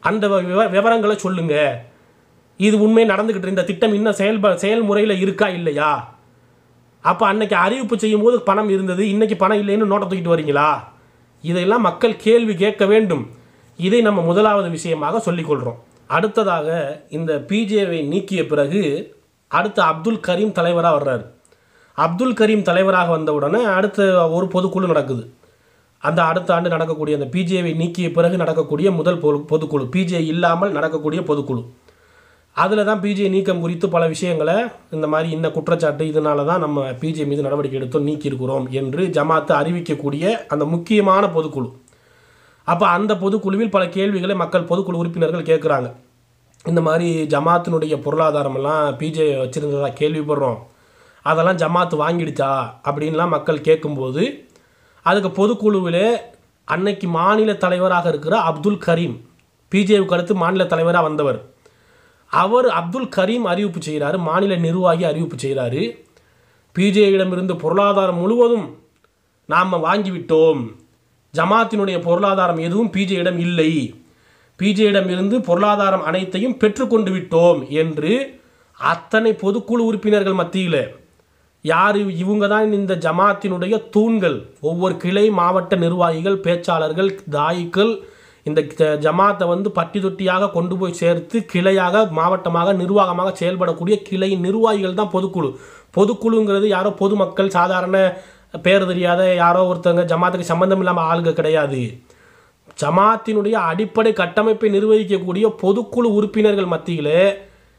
அந்த விவரங்களை சொல்லுங்கள். இது உண்மை நடந்துக்கிட்டு இந்த திட்டம் இன்னும் செயல்முறையில் இருக்கா இல்லையா? அப்போ அன்னைக்கு அறிவிப்பு செய்யும் போது பணம் இருந்தது, இன்னைக்கு பணம் இல்லைன்னு நோட்டை தூக்கிட்டு வரீங்களா? இதையெல்லாம் மக்கள் கேள்வி கேட்க வேண்டும். இதை நம்ம முதலாவது விஷயமாக சொல்லிக்கொள்கிறோம். அடுத்ததாக இந்த பிஜேவை நீக்கிய பிறகு அடுத்து அப்துல் கரீம் தலைவராக வர்றார். அப்துல் கரீம் தலைவராக வந்தவுடனே அடுத்த ஒரு பொதுக்குழு நடக்குது. அந்த அடுத்த ஆண்டு நடக்கக்கூடிய அந்த பிஜேவை நீக்கிய பிறகு நடக்கக்கூடிய முதல் பொதுக்குழு, பிஜே இல்லாமல் நடக்கக்கூடிய பொதுக்குழு. அதில் தான் பிஜே நீக்கம் குறித்து பல விஷயங்களை இந்த மாதிரி இந்த குற்றச்சாட்டு, இதனால தான் நம்ம பிஜே மீது நடவடிக்கை எடுத்தோம், நீக்கியிருக்கிறோம் என்று ஜமாத்து அறிவிக்கக்கூடிய அந்த முக்கியமான பொதுக்குழு. அப்போ அந்த பொதுக்குழுவில் பல கேள்விகளை மக்கள் பொதுக்குழு உறுப்பினர்கள் கேட்குறாங்க. இந்த மாதிரி ஜமாத்தினுடைய பொருளாதாரமெல்லாம் பிஜே வச்சுருந்ததா கேள்விப்படுறோம், அதெல்லாம் ஜமாத்து வாங்கிடுச்சா அப்படின்லாம் மக்கள் கேட்கும்போது அதுக்கு பொதுக்குழுவில் அன்னைக்கு மாநில தலைவராக இருக்கிற அப்துல் கரீம், பிஜேவுக்கு அடுத்து மாநில தலைவராக வந்தவர், அவர் அப்துல் கரீம் அறிவிப்பு செய்கிறாரு, மாநில நிர்வாகி அறிவிப்பு செய்கிறாரு, பிஜேயிடமிருந்து பொருளாதாரம் முழுவதும் நாம் வாங்கிவிட்டோம், ஜமாத்தினுடைய பொருளாதாரம் எதுவும் பிஜேயிடம் இல்லை, பிஜேயிடம் இருந்து பொருளாதாரம் அனைத்தையும் பெற்றுக்கொண்டு விட்டோம் என்று அத்தனை பொதுக்குழு உறுப்பினர்கள் மத்தியில், யார் இவங்க தான் இந்த ஜமாத்தினுடைய தூண்கள், ஒவ்வொரு கிளை மாவட்ட நிர்வாகிகள், பேச்சாளர்கள், தாயிக்கள், இந்த ஜமாத்தை பட்டி தொட்டியாக கொண்டு போய் சேர்த்து கிளையாக மாவட்டமாக நிர்வாகமாக செயல்படக்கூடிய கிளை நிர்வாகிகள் தான் பொதுக்குழு. பொதுக்குழுங்கிறது யாரோ பொதுமக்கள் சாதாரண பேர் தெரியாத யாரோ ஒருத்தங்க ஜமாத்துக்கு சம்பந்தம் இல்லாமல் ஆளுங்க கிடையாது. ஜமாத்தினுடைய அடிப்படை கட்டமைப்பை நிர்வகிக்கக்கூடிய பொதுக்குழு உறுப்பினர்கள் மத்தியில்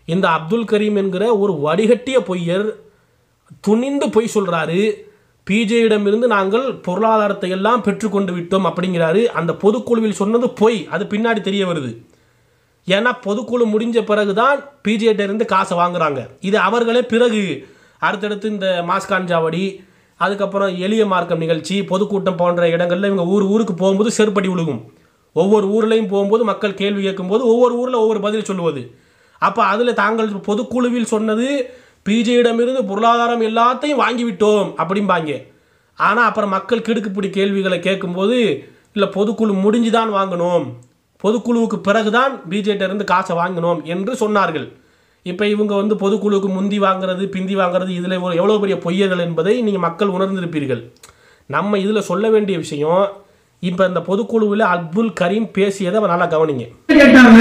இந்த அப்துல் கரீம் என்கிற ஒரு வடிகட்டிய பொய்யர் துணிந்து பொய் சொல்கிறாரு. பிஜேயிடமிருந்து நாங்கள் பொருளாதாரத்தை எல்லாம் பெற்றுக்கொண்டு விட்டோம் அப்படிங்கிறாரு. அந்த பொதுக்குழுவில் சொன்னது பொய், அது பின்னாடி தெரிய வருது. ஏன்னா பொதுக்குழு முடிஞ்ச பிறகு தான் பிஜேயிலிருந்து காசை வாங்குறாங்க. இது அவர்களே பிறகு அடுத்தடுத்து இந்த மாஸ்கான்ஜாவடி, அதுக்கப்புறம் எளிய மார்க்கம் நிகழ்ச்சி, பொதுக்கூட்டம் போன்ற இடங்களில் இவங்க ஊருக்கு போகும்போது செருப்படி விழுகும். ஒவ்வொரு ஊர்லையும் போகும்போது மக்கள் கேள்வி கேட்கும்போது ஒவ்வொரு ஊரில் ஒவ்வொரு பதில் சொல்லுவது. அப்போ அதில் தாங்கள் பொதுக்குழுவில் சொன்னது பிஜேயிடமிருந்து பொருளாதாரம் எல்லாத்தையும் வாங்கிவிட்டோம் அப்படிம்பாங்க. ஆனால் அப்புறம் மக்கள் கிடுக்குப்பிடி கேள்விகளை கேட்கும்போது இல்லை பொதுக்குழு முடிஞ்சு தான் வாங்கணும், பொதுக்குழுவுக்கு பிறகு தான் பிஜேயிலிருந்து காசை வாங்கணும் என்று சொன்னார்கள். இப்போ இவங்க பொதுக்குழுவுக்கு முந்தி வாங்குறது பிந்தி வாங்குறது இதில் எவ்வளோ பெரிய பொய்யர்கள் என்பதை நீங்கள் மக்கள் உணர்ந்திருப்பீர்கள். நம்ம இதில் சொல்ல வேண்டிய விஷயம், இப்போ இந்த பொதுக்குழுவில் அப்துல் கரீம் பேசியதை நல்லா கவனிங்க. கேட்டாங்க,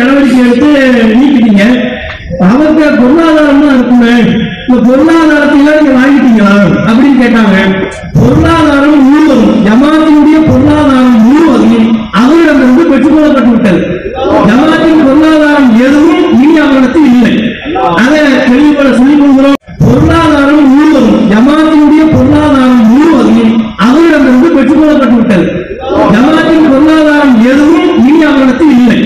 நடவடிக்கை எடுத்து நீக்கிட்டீங்க, அவர்கிட்ட பொருளாதாரம் தான் இருக்குமே, இந்த பொருளாதாரத்தையெல்லாம் நீங்க வாங்கிட்டீங்களா அப்படின்னு கேட்டாங்க. பொருளாதாரம் முழுவதும், ஜமாத்தினுடைய பொருளாதாரம் முழுவதும் அவரிடமிருந்து பெற்றுக்கொள்ளப்பட்டு விட்டது. ஜமாத்தின் பொருளாதாரம் எதுவும் இனி அவரிடத்தில் இல்லை. அதை தெளிவுபட சொல்லிக் கொள்கிறோம். பொருளாதாரம் முழுவதும், ஜமாத்தினுடைய பொருளாதாரம் முழுவதும் அவரிடமிருந்து பெற்றுக்கொள்ளப்பட்டு விட்டது. ஜமாத்தின் பொருளாதாரம் எதுவும் இனி அவரிடத்தில் இல்லை.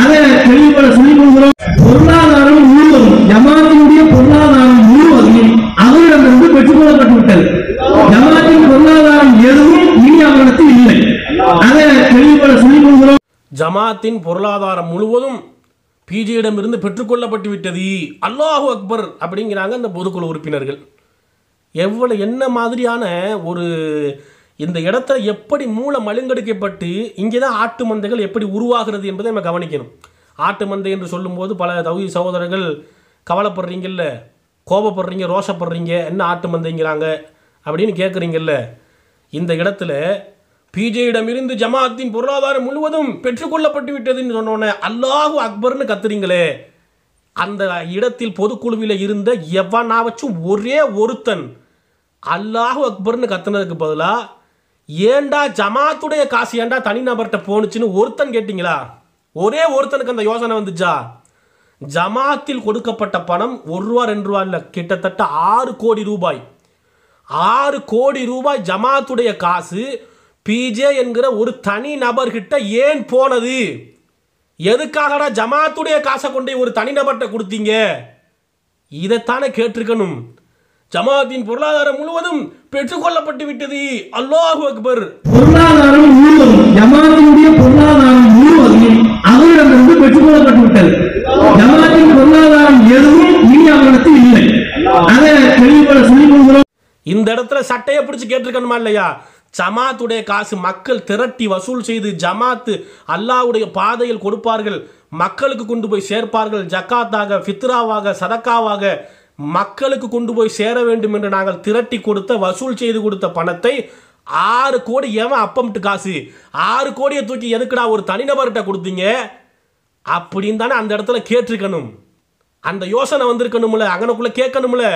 அதை தெளிவுபட சொல்லிக் கொள்கிறோம். பொருளாதாரம் முழுவதும், ஜமாத்தினுடைய பொருளாதாரம் முழுவதும் அவரிடமிருந்து பெற்றுக்கொள்ளப்பட்டு விட்டது. ஜமாத்தின் பொருளாதாரம் எதுவும் இனி அவரிடத்தில் இல்லை. அதை தெளிவுபட சொல்லிக் கொள்கிறோம். ஜமாத்தின் பொருளாதாரம் முழுவதும் பிஜேயிடமிருந்து பெற்றுக்கொள்ளப்பட்டு விட்டது. அல்லாஹு அக்பர் அப்படிங்கிறாங்க அந்த பொதுக்குழு உறுப்பினர்கள். எவ்வளவு என்ன மாதிரியான ஒரு இந்த இடத்துல எப்படி மூளை மழுங்கடிக்கப்பட்டு இங்கே தான் ஆட்டு மந்தைகள் எப்படி உருவாகிறது என்பதை நம்ம கவனிக்கணும். ஆட்டு மந்தை என்று சொல்லும்போது பல தௌஹீத் சகோதரர்கள் கவலைப்படுறீங்கல்ல, கோபப்படுறீங்க, ரோஷப்படுறீங்க, என்ன ஆட்டு மந்தைங்கிறாங்க அப்படின்னு கேட்குறீங்கல்ல. இந்த இடத்துல பிஜேயிடமிருந்து ஜமாத்தின் பொருளாதாரம் முழுவதும் பெற்றுக்கொள்ளப்பட்டு விட்டதுன்னு சொன்னோன்னே அல்லாஹு அக்பர்னு கத்துறீங்களே. அந்த இடத்தில் பொதுக்குழுவில் இருந்த எவனாவச்சும் ஒரே ஒருத்தன் அல்லாஹு அக்பர்னு கத்துனதுக்கு பதிலாக ஏண்டா ஜமாத்துடைய காசு ஏண்டா தனிநபர்கிட்ட போனுச்சுன்னு ஒருத்தன் கேட்டிங்களா? ஒரே ஒருத்தனுக்கு அந்த யோசனை வந்துச்சா? ஜமாத்தில் கொடுக்கப்பட்ட பணம் 1 ரூபா 2 ரூபா இல்லை, கிட்டத்தட்ட 6 கோடி ரூபாய். 6 கோடி ரூபாய் ஜமாத்துடைய காசு பிஜே என்கிற ஒரு தனி நபர்கிட்ட ஏன் போனது? எதுக்காகடா ஜமாத்துடைய காசை கொண்டு ஒரு தனிநபர்கிட்ட கொடுத்தீங்க? இதைத்தானே கேட்டிருக்கணும். ஜமாத்தின் பொருளாதாரம் முழுவதும் பெற்றுக்கொள்ளப்பட்டு விட்டது. அல்லாஹு அக்பர். பொருளாதாரம் முழுவதும், ஜமாத்தினுடைய பொருளாதாரம் முழுவதும் அவரிடமிருந்து பெற்றுக்கொள்ளப்பட்டு விட்டது. ஜமாத்தின் பொருளாதாரம் எதுவும் இனி அவரிடத்தில் இல்லை. அதை தெளிவுபட சொல்லிக் கொள்கிறோம். இந்த இடத்துல சட்டையை பிடிச்சு கேட்டிருக்கணுமா இல்லையா? ஜமாத்துடைய காசு மக்கள் திரட்டி வசூல் செய்து ஜமாத்து அல்லாஹ்வுடைய பாதையில் கொடுப்பார்கள், மக்களுக்கு கொண்டு போய் சேர்ப்பார்கள். ஜக்காத்தாக, ஃபித்ராவாக, சதக்காவாக மக்களுக்கு கொண்டு போய் சேர வேண்டும் என்று நாங்கள் திரட்டி கொடுத்த வசூல் செய்து கொடுத்த பணத்தை 6 கோடி எவன் அப்பம்ட்டு காசு 6 கோடியை தூக்கி எதுக்குடா ஒரு தனிநபர்கிட்ட கொடுத்தீங்க அப்படின்னு தானே அந்த இடத்துல கேட்டிருக்கணும். அந்த யோசனை வந்திருக்கணும்ல, அங்கனக்குள்ள கேட்கணும்ல.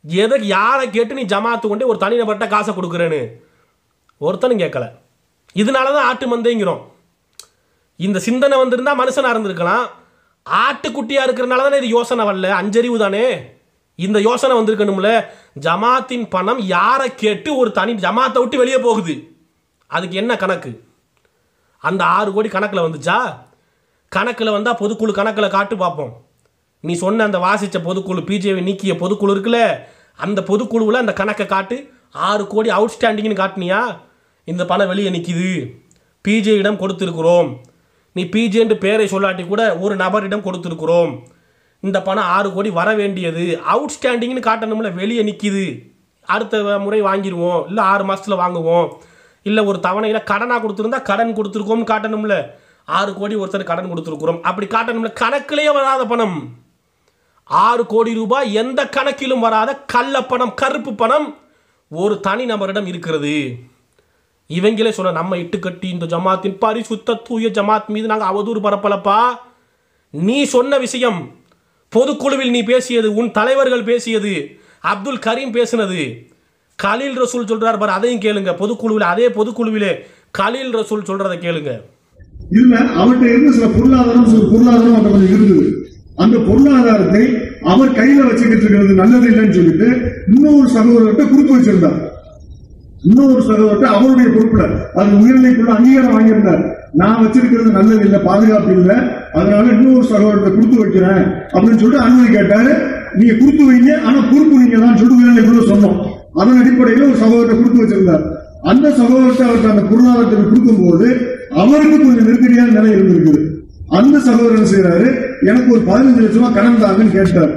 எதுக்கு யாரை கேட்டு நீ ஜமாத்து கொண்டு ஒரு தனிநபர்கிட்ட காசை கொடுக்குறேன்னு ஒருத்தனும் கேட்கல. இதனால தான் ஆட்டு மந்தைங்கிறோம். இந்த சிந்தனை வந்திருந்தா மனுஷனாக இருந்திருக்கலாம். ஆட்டுக்குட்டியாக இருக்கிறனால தானே இது யோசனை வரல, அஞ்சறிவு தானே. இந்த யோசனை வந்திருக்கணும்ல. ஜமாத்தின் பணம் யாரை கேட்டு ஒரு தனி ஜமாத்தை விட்டு வெளியே போகுது, அதுக்கு என்ன கணக்கு? அந்த 6 கோடி கணக்கில் வந்துச்சா? கணக்கில் வந்தால் பொதுக்குழு கணக்கில் காட்டு பார்ப்போம். நீ சொன்ன அந்த வாசித்த பொதுக்குழு, பிஜேவை நீக்கிய பொதுக்குழு இருக்குல்ல, அந்த பொதுக்குழுவில் அந்த கணக்கை காட்டு. 6 கோடி அவுட்ஸ்டாண்டிங்னு காட்டினியா? இந்த பணம் வெளியே நிற்கிது, பிஜேயிடம் கொடுத்துருக்குறோம். நீ பிஜேன்னு பேரை சொல்லாட்டி கூட ஒரு நபரிடம் கொடுத்துருக்குறோம். இந்த பணம் 6 கோடி வர வேண்டியது அவுட்ஸ்டாண்டிங்னு காட்டணும்ல. வெளியே நிற்கிது, அடுத்த முறை வாங்கிடுவோம், இல்லை 6 மாதத்தில் வாங்குவோம், இல்லை ஒரு தவணையில் கடனாக கொடுத்துருந்தா கடன் கொடுத்துருக்கோம்னு காட்டணும்ல. 6 கோடி ஒருத்தர் கடன் கொடுத்துருக்குறோம் அப்படி காட்டணும்ல. கணக்கிலேயே வராத பணம் 6 கோடி ரூபாய், எந்த கணக்கிலும் வராத கள்ள பணம், கருப்பு பணம் ஒரு தனி நபரிடம் இருக்கிறது. இவங்களே சொல்ல, நம்ம இட்டுக்கட்டி இந்த ஜமாத்தின் பரிசுத்த தூய ஜமாத் மீது நாங்கள் அவதூறு பரப்பலப்பா. நீ சொன்ன விஷயம், பொதுக்குழுவில் நீ பேசியது, உன் தலைவர்கள் பேசியது, அப்துல் கரீம் பேசினது, கலீல் ரசூல் சொல்றார் பாரு, அதையும் கேளுங்க. பொதுக்குழுவில், அதே பொதுக்குழுவிலே கலீல் ரசூல் சொல்றதை கேளுங்க. இல்ல அவர்கிட்ட இருந்து சில பொருளாதாரம் அவருக்கு இருந்தது. அந்த பொருளாதாரத்தை அவர் கையில வச்சுக்கிட்டு இருக்கிறது நல்லது இல்லைன்னு சொல்லிட்டு இன்னொரு சகோதரர்கிட்ட கொடுத்து வச்சிருந்தார். இன்னொரு சகோதரர்கிட்ட அவருடைய பொறுப்புல அது உயர்நிலைக்குள்ள அங்கீகாரம் வாங்கியிருந்தார். நான் வச்சிருக்கிறது நல்லது இல்லை, பாதுகாப்பு இல்லை, அதனால இன்னொரு சகோதரத்தை கொடுத்து வைக்கிறேன் அப்படின்னு சொல்லிட்டு அனுமதி கேட்டாரு. நீங்க கொடுத்து வைங்க, ஆனா பொறுப்பு நீங்க தான் சொல்லிட்டு உயர்நிலைக்குள்ள சொன்னோம். அதன் அடிப்படையில் ஒரு சகோதரத்தை கொடுத்து வச்சிருந்தார். அந்த சகோதரத்தை அவருக்கு அந்த பொருளாதாரத்தை கொடுக்கும் போது அவருக்கு கொஞ்சம் நெருக்கடியான நிலை இருந்திருக்குது. அந்த சகோதரன் செய்யறாரு, எனக்கு ஒரு 15 லட்சம் ரூபாய் கடன் தாங்கன்னு கேட்டார்.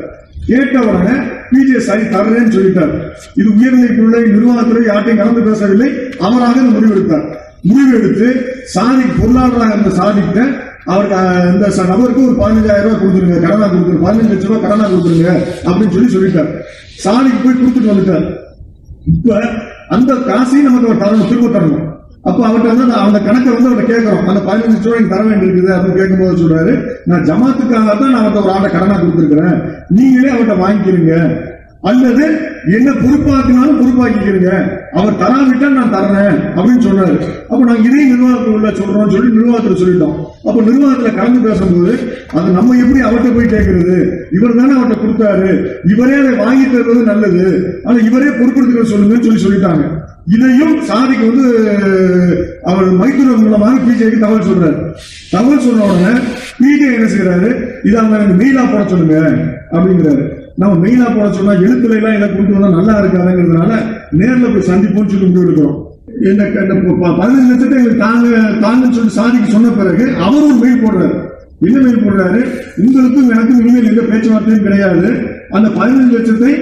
கேட்ட உடனே பிஜே சரி தர்றேன்னு சொல்லிட்டார். இது உயர்நிலைக்குள்ள நிர்வாகத்துறை யார்ட்டையும் கலந்து பேசவில்லை, அவராக இந்த முடிவெடுத்தார். முடிவெடுத்து சாதி பொருளாதார அந்த சாதிக்க அவருக்கு இந்த நபருக்கு ஒரு 15,000 ரூபாய் கொடுத்துருங்க, கடனா கொடுத்துருங்க, 15 லட்சம் ரூபாய் கடனா கொடுத்துருங்க அப்படின்னு சொல்லிட்டார். சாதிக்கு போய் கொடுத்துட்டு வந்துட்டார். இப்ப அந்த காசையும் நமக்கு அவர் தரணும், திரும்ப தரணும். அப்ப அவர்கிட்ட வந்து அந்த கணக்கை வந்து அவர்கிட்ட கேட்கிறோம், அந்த 15 லட்சம் ரூபாய் தர வேண்டி இருக்குது அப்படின்னு கேட்கும்போது சொல்றாரு, நான் ஜமாத்துக்காக தான் நான் அவர்கிட்ட ஒரு ஆண்டை கடனா கொடுத்துருக்கிறேன், நீங்களே அவர்கிட்ட வாங்கிக்கிறீங்க, அல்லது என்ன பொறுப்பாக்கினாலும் பொறுப்பாக்கிக்கிறீங்க, அவர் தராவிட்டா நான் தர்றேன் அப்படின்னு சொன்னாரு. அப்ப நாங்க இதையும் நிர்வாகத்துக்குள்ள சொல்றோம்னு சொல்லி நிர்வாகத்துல சொல்லிட்டோம். அப்ப நிர்வாகத்துல கலந்து பேசும்போது அது நம்ம எப்படி அவர்கிட்ட போய் கேட்கறது, இவர் தானே அவர்கிட்ட கொடுத்தாரு, இவரே அதை வாங்கி தருவது நல்லது, ஆனா இவரே பொறுப்படுத்துக்க சொல்லுங்கன்னு சொல்லிட்டாங்க. இதையும் சாதிக்கு வந்து அவர் மைத்துனர் மூலமாக பிஜேக்கு தகவல் சொல்றாரு. தகவல் சொன்ன உடனே பிஜே என்ன செய்யறாரு, இதை அவங்க எனக்கு மெயிலா போட சொல்லுங்க அப்படிங்கிறாரு. நம்ம மெயிலா போட சொன்னா எழுத்துல எல்லாம் இதை கொண்டு வந்தா நல்லா இருக்காதுங்கிறதுனால நேர்ல போய் சந்திப்போம்னு சொல்லி கொண்டு இருக்கிறோம். 15 லட்சத்தை எங்களுக்கு தாங்கன்னு சொல்லி சாதிக்கு சொன்ன பிறகு அவர் ஒரு மெயில் போடுறாரு. என்ன மெயில் போடுறாரு, உங்களுக்கும் எனக்கும் இனிமேல் எந்த பேச்சுவார்த்தையும் கிடையாது, அந்த 15 லட்சத்தை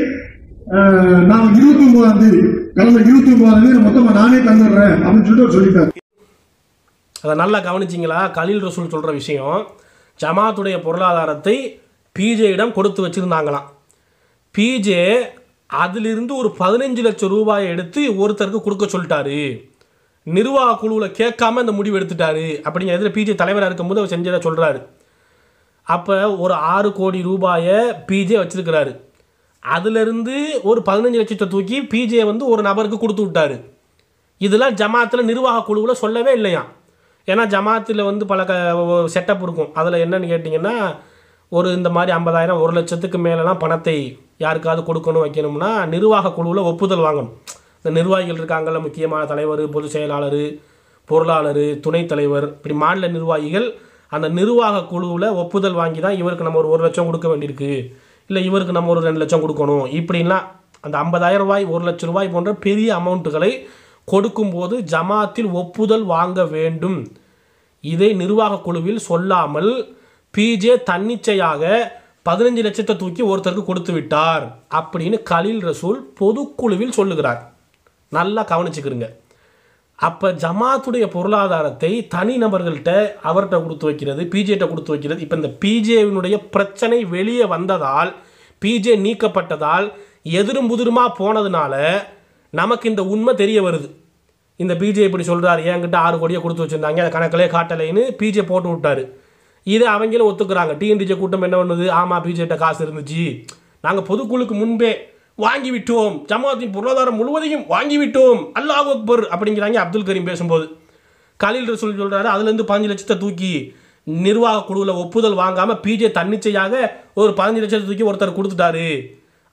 நான் 29ஆம் தேதி கடந்த 29ஆம் தேதி மொத்தமா நானே தந்துடுறேன் அப்படின்னு சொல்லிட்டு சொல்லிட்டாரு. அதை நல்லா கவனிச்சிங்களா? கலீல் ரசூல் சொல்ற விஷயம், ஜமாத்துடைய பொருளாதாரத்தை பிஜேயிடம் கொடுத்து வச்சிருந்தாங்களாம். பிஜே அதிலிருந்து ஒரு 15 லட்சம் ரூபாயை எடுத்து ஒருத்தருக்கு கொடுக்க சொல்லிட்டாரு, நிர்வாக குழுவில் கேட்காம இந்த முடிவு எடுத்துட்டாரு அப்படிங்கிறதுல பிஜே தலைவராக இருக்கும்போது அவர் செஞ்சதை சொல்கிறாரு. அப்போ ஒரு 6 கோடி ரூபாயை பிஜே வச்சிருக்கிறாரு. அதிலிருந்து ஒரு 15 லட்சத்தை தூக்கி பிஜே வந்து ஒரு நபருக்கு கொடுத்து விட்டாரு. இதெல்லாம் ஜமாத்தில் நிர்வாக குழுவில் சொல்லவே இல்லையா. ஏன்னா ஜமாத்தில் வந்து பல செட்டப் இருக்கும். அதில் என்னன்னு கேட்டிங்கன்னா, ஒரு இந்த மாதிரி 50,000 1 லட்சத்துக்கு மேலெலாம் பணத்தை யாருக்காவது கொடுக்கணும் வைக்கணும்னா நிர்வாக குழுவில் ஒப்புதல் வாங்கணும். இந்த நிர்வாகிகள் இருக்காங்கள்ல, முக்கியமான தலைவர், பொதுச் செயலாளர், பொருளாளர், துணைத் தலைவர், இப்படி மாநில நிர்வாகிகள் அந்த நிர்வாக குழுவில் ஒப்புதல் வாங்கி தான் இவருக்கு நம்ம ஒரு 1 லட்சம் கொடுக்க வேண்டியிருக்கு, இல்லை இவருக்கு நம்ம ஒரு 2 லட்சம் கொடுக்கணும், இப்படின்லாம் அந்த 50,000 ரூபாய் 1 லட்சம் ரூபாய் போன்ற பெரிய அமௌண்ட்டுகளை கொடுக்கும்போது ஜமாத்தில் ஒப்புதல் வாங்க வேண்டும். இதை நிர்வாக குழுவில் சொல்லாமல் பிஜே தன்னிச்சையாக 15 லட்சத்தை தூக்கி ஒருத்தருக்கு கொடுத்து விட்டார் அப்படின்னு கலீல் ரசூல் பொதுக்குழுவில் சொல்லுகிறார். நல்லா கவனிச்சுக்கிறங்க. அப்போ ஜமாத்துடைய பொருளாதாரத்தை தனிநபர்கள்ட்ட அவர்கிட்ட கொடுத்து வைக்கிறது, பிஜேட்ட கொடுத்து வைக்கிறது. இப்போ இந்த பிஜேவினுடைய பிரச்சனை வெளியே வந்ததால், பிஜே நீக்கப்பட்டதால், எதிரும் புதிருமா போனதுனால நமக்கு இந்த உண்மை தெரிய வருது. இந்த பிஜே இப்படி சொல்கிறார், என்கிட்ட 6 கோடியை கொடுத்து வச்சுருந்தாங்க, அதை கணக்கிலே காட்டலைன்னு பிஜே போட்டு விட்டார். இதை அவங்களும் ஒத்துக்கிறாங்க. டிஎன்டிஜே கூட்டம் என்ன பண்ணுது, ஆமாம் பிஜேட்ட காசு இருந்துச்சு, நாங்கள் பொதுக்குழுக்கு முன்பே வாங்கிவிட்டோம், ஜமாத்தின் பொருளாதாரம் முழுவதையும் வாங்கிவிட்டோம், அல்லாஹ் அக்பர் அப்படிங்கிறாங்க அப்துல் கரீம் பேசும்போது. கலீல் ரசூல் சொல்கிறாரு, அதுலேருந்து 15 லட்சத்தை தூக்கி நிர்வாக குழுவில் ஒப்புதல் வாங்காமல் பிஜே தன்னிச்சையாக ஒரு 15 லட்சத்தை தூக்கி ஒருத்தர் கொடுத்துட்டாரு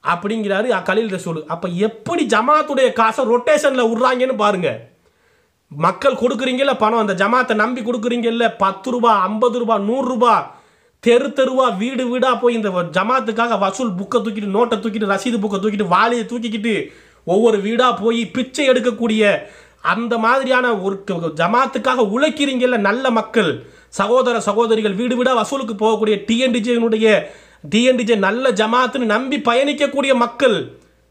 அப்படிங்கிறாரு கலீல் ரசூல். அப்போ எப்படி ஜமாத்துடைய காசை ரொட்டேஷனில் விட்றாங்கன்னு பாருங்கள். மக்கள் கொடுக்குறீங்கல்ல பணம், அந்த ஜமாத்தை நம்பி கொடுக்குறீங்கல்ல, 10 ரூபா 50 ரூபா 100 ரூபா தெரு தெருவா வீடு வீடாக போய் இந்த ஜமாத்துக்காக வசூல் புக்கை தூக்கிட்டு, நோட்டை தூக்கிட்டு, ரசீது புக்கை தூக்கிட்டு, வாளியை தூக்கிக்கிட்டு ஒவ்வொரு வீடாக போய் பிச்சை எடுக்கக்கூடிய அந்த மாதிரியான ஒரு ஜமாத்துக்காக உழைக்கிறீங்கல்ல நல்ல மக்கள், சகோதர சகோதரிகள், வீடு வீடாக வசூலுக்கு போகக்கூடிய டிஎன்டிஜே நல்ல ஜமாத்துன்னு நம்பி பயணிக்கக்கூடிய மக்கள்,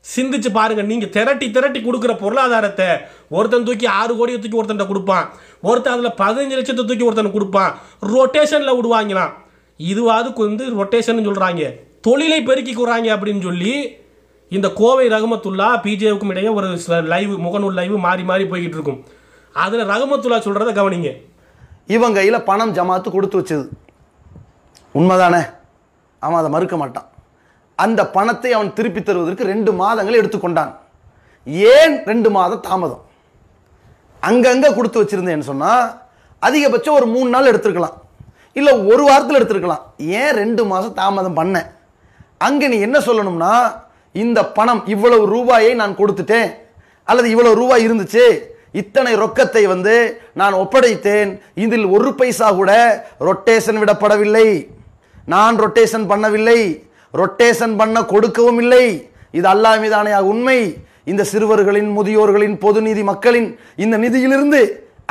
சிந்திச்சு பாருங்க. நீங்க திரட்டி திரட்டி கொடுக்குற பொருளாதாரத்தை ஒருத்தன் தூக்கி 6 கோடியை தூக்கி ஒருத்தன் கொடுப்பான், ஒருத்தன் அதில் 15 லட்சத்தை தூக்கி ஒருத்தன் கொடுப்பான், ரொட்டேஷனில் விடுவாங்களாம். இதுவாதுக்கு வந்து ரொட்டேஷன் சொல்கிறாங்க, தொழிலை பெருக்கிக்கிறாங்க அப்படின்னு சொல்லி இந்த கோவை ரஹமத்துல்லா பிஜேவுக்கும் இடையே ஒரு லைவ், முகநூல் லைவ் மாறி மாறி போய்கிட்டு இருக்கும். அதில் ரஹமத்துல்லா சொல்கிறத கவனிங்க. இவன் கையில் பணம் ஜமாத்து கொடுத்து வச்சது உண்மைதானே, அவன் அதை மறுக்க மாட்டான். அந்த பணத்தை அவன் திருப்பி தருவதற்கு 2 மாதங்கள் எடுத்துக்கொண்டான். ஏன் 2 மாதம் தாமதம்? அங்கங்க கொடுத்து வச்சிருந்தேன்னு சொன்னா அதிகபட்சம் ஒரு 3 நாள் எடுத்திருக்கலாம், இல்ல ஒரு வாரத்தில் எடுத்திருக்கலாம். ஏன் 2 மாதம் தாமதம் பண்ண? அங்க நீ என்ன சொல்லணும்னா, இந்த பணம் இவ்வளவு ரூபாயை நான் கொடுத்துட்டேன், அல்லது இவ்வளவு ரூபாய் இருந்துச்சு, இத்தனை ரொக்கத்தை வந்து நான் ஒப்படைத்தேன், இதில் 1 பைசா கூட ரொட்டேஷன் விடப்படவில்லை, நான் ரொட்டேஷன் பண்ணவில்லை, ரொட்டேஷன் பண்ண கொடுக்கவும் இல்லை, இது அல்லாஹ் மீதான உண்மை. இந்த சிறுவர்களின், முதியோர்களின், பொது நிதி, மக்களின் இந்த நிதியிலிருந்து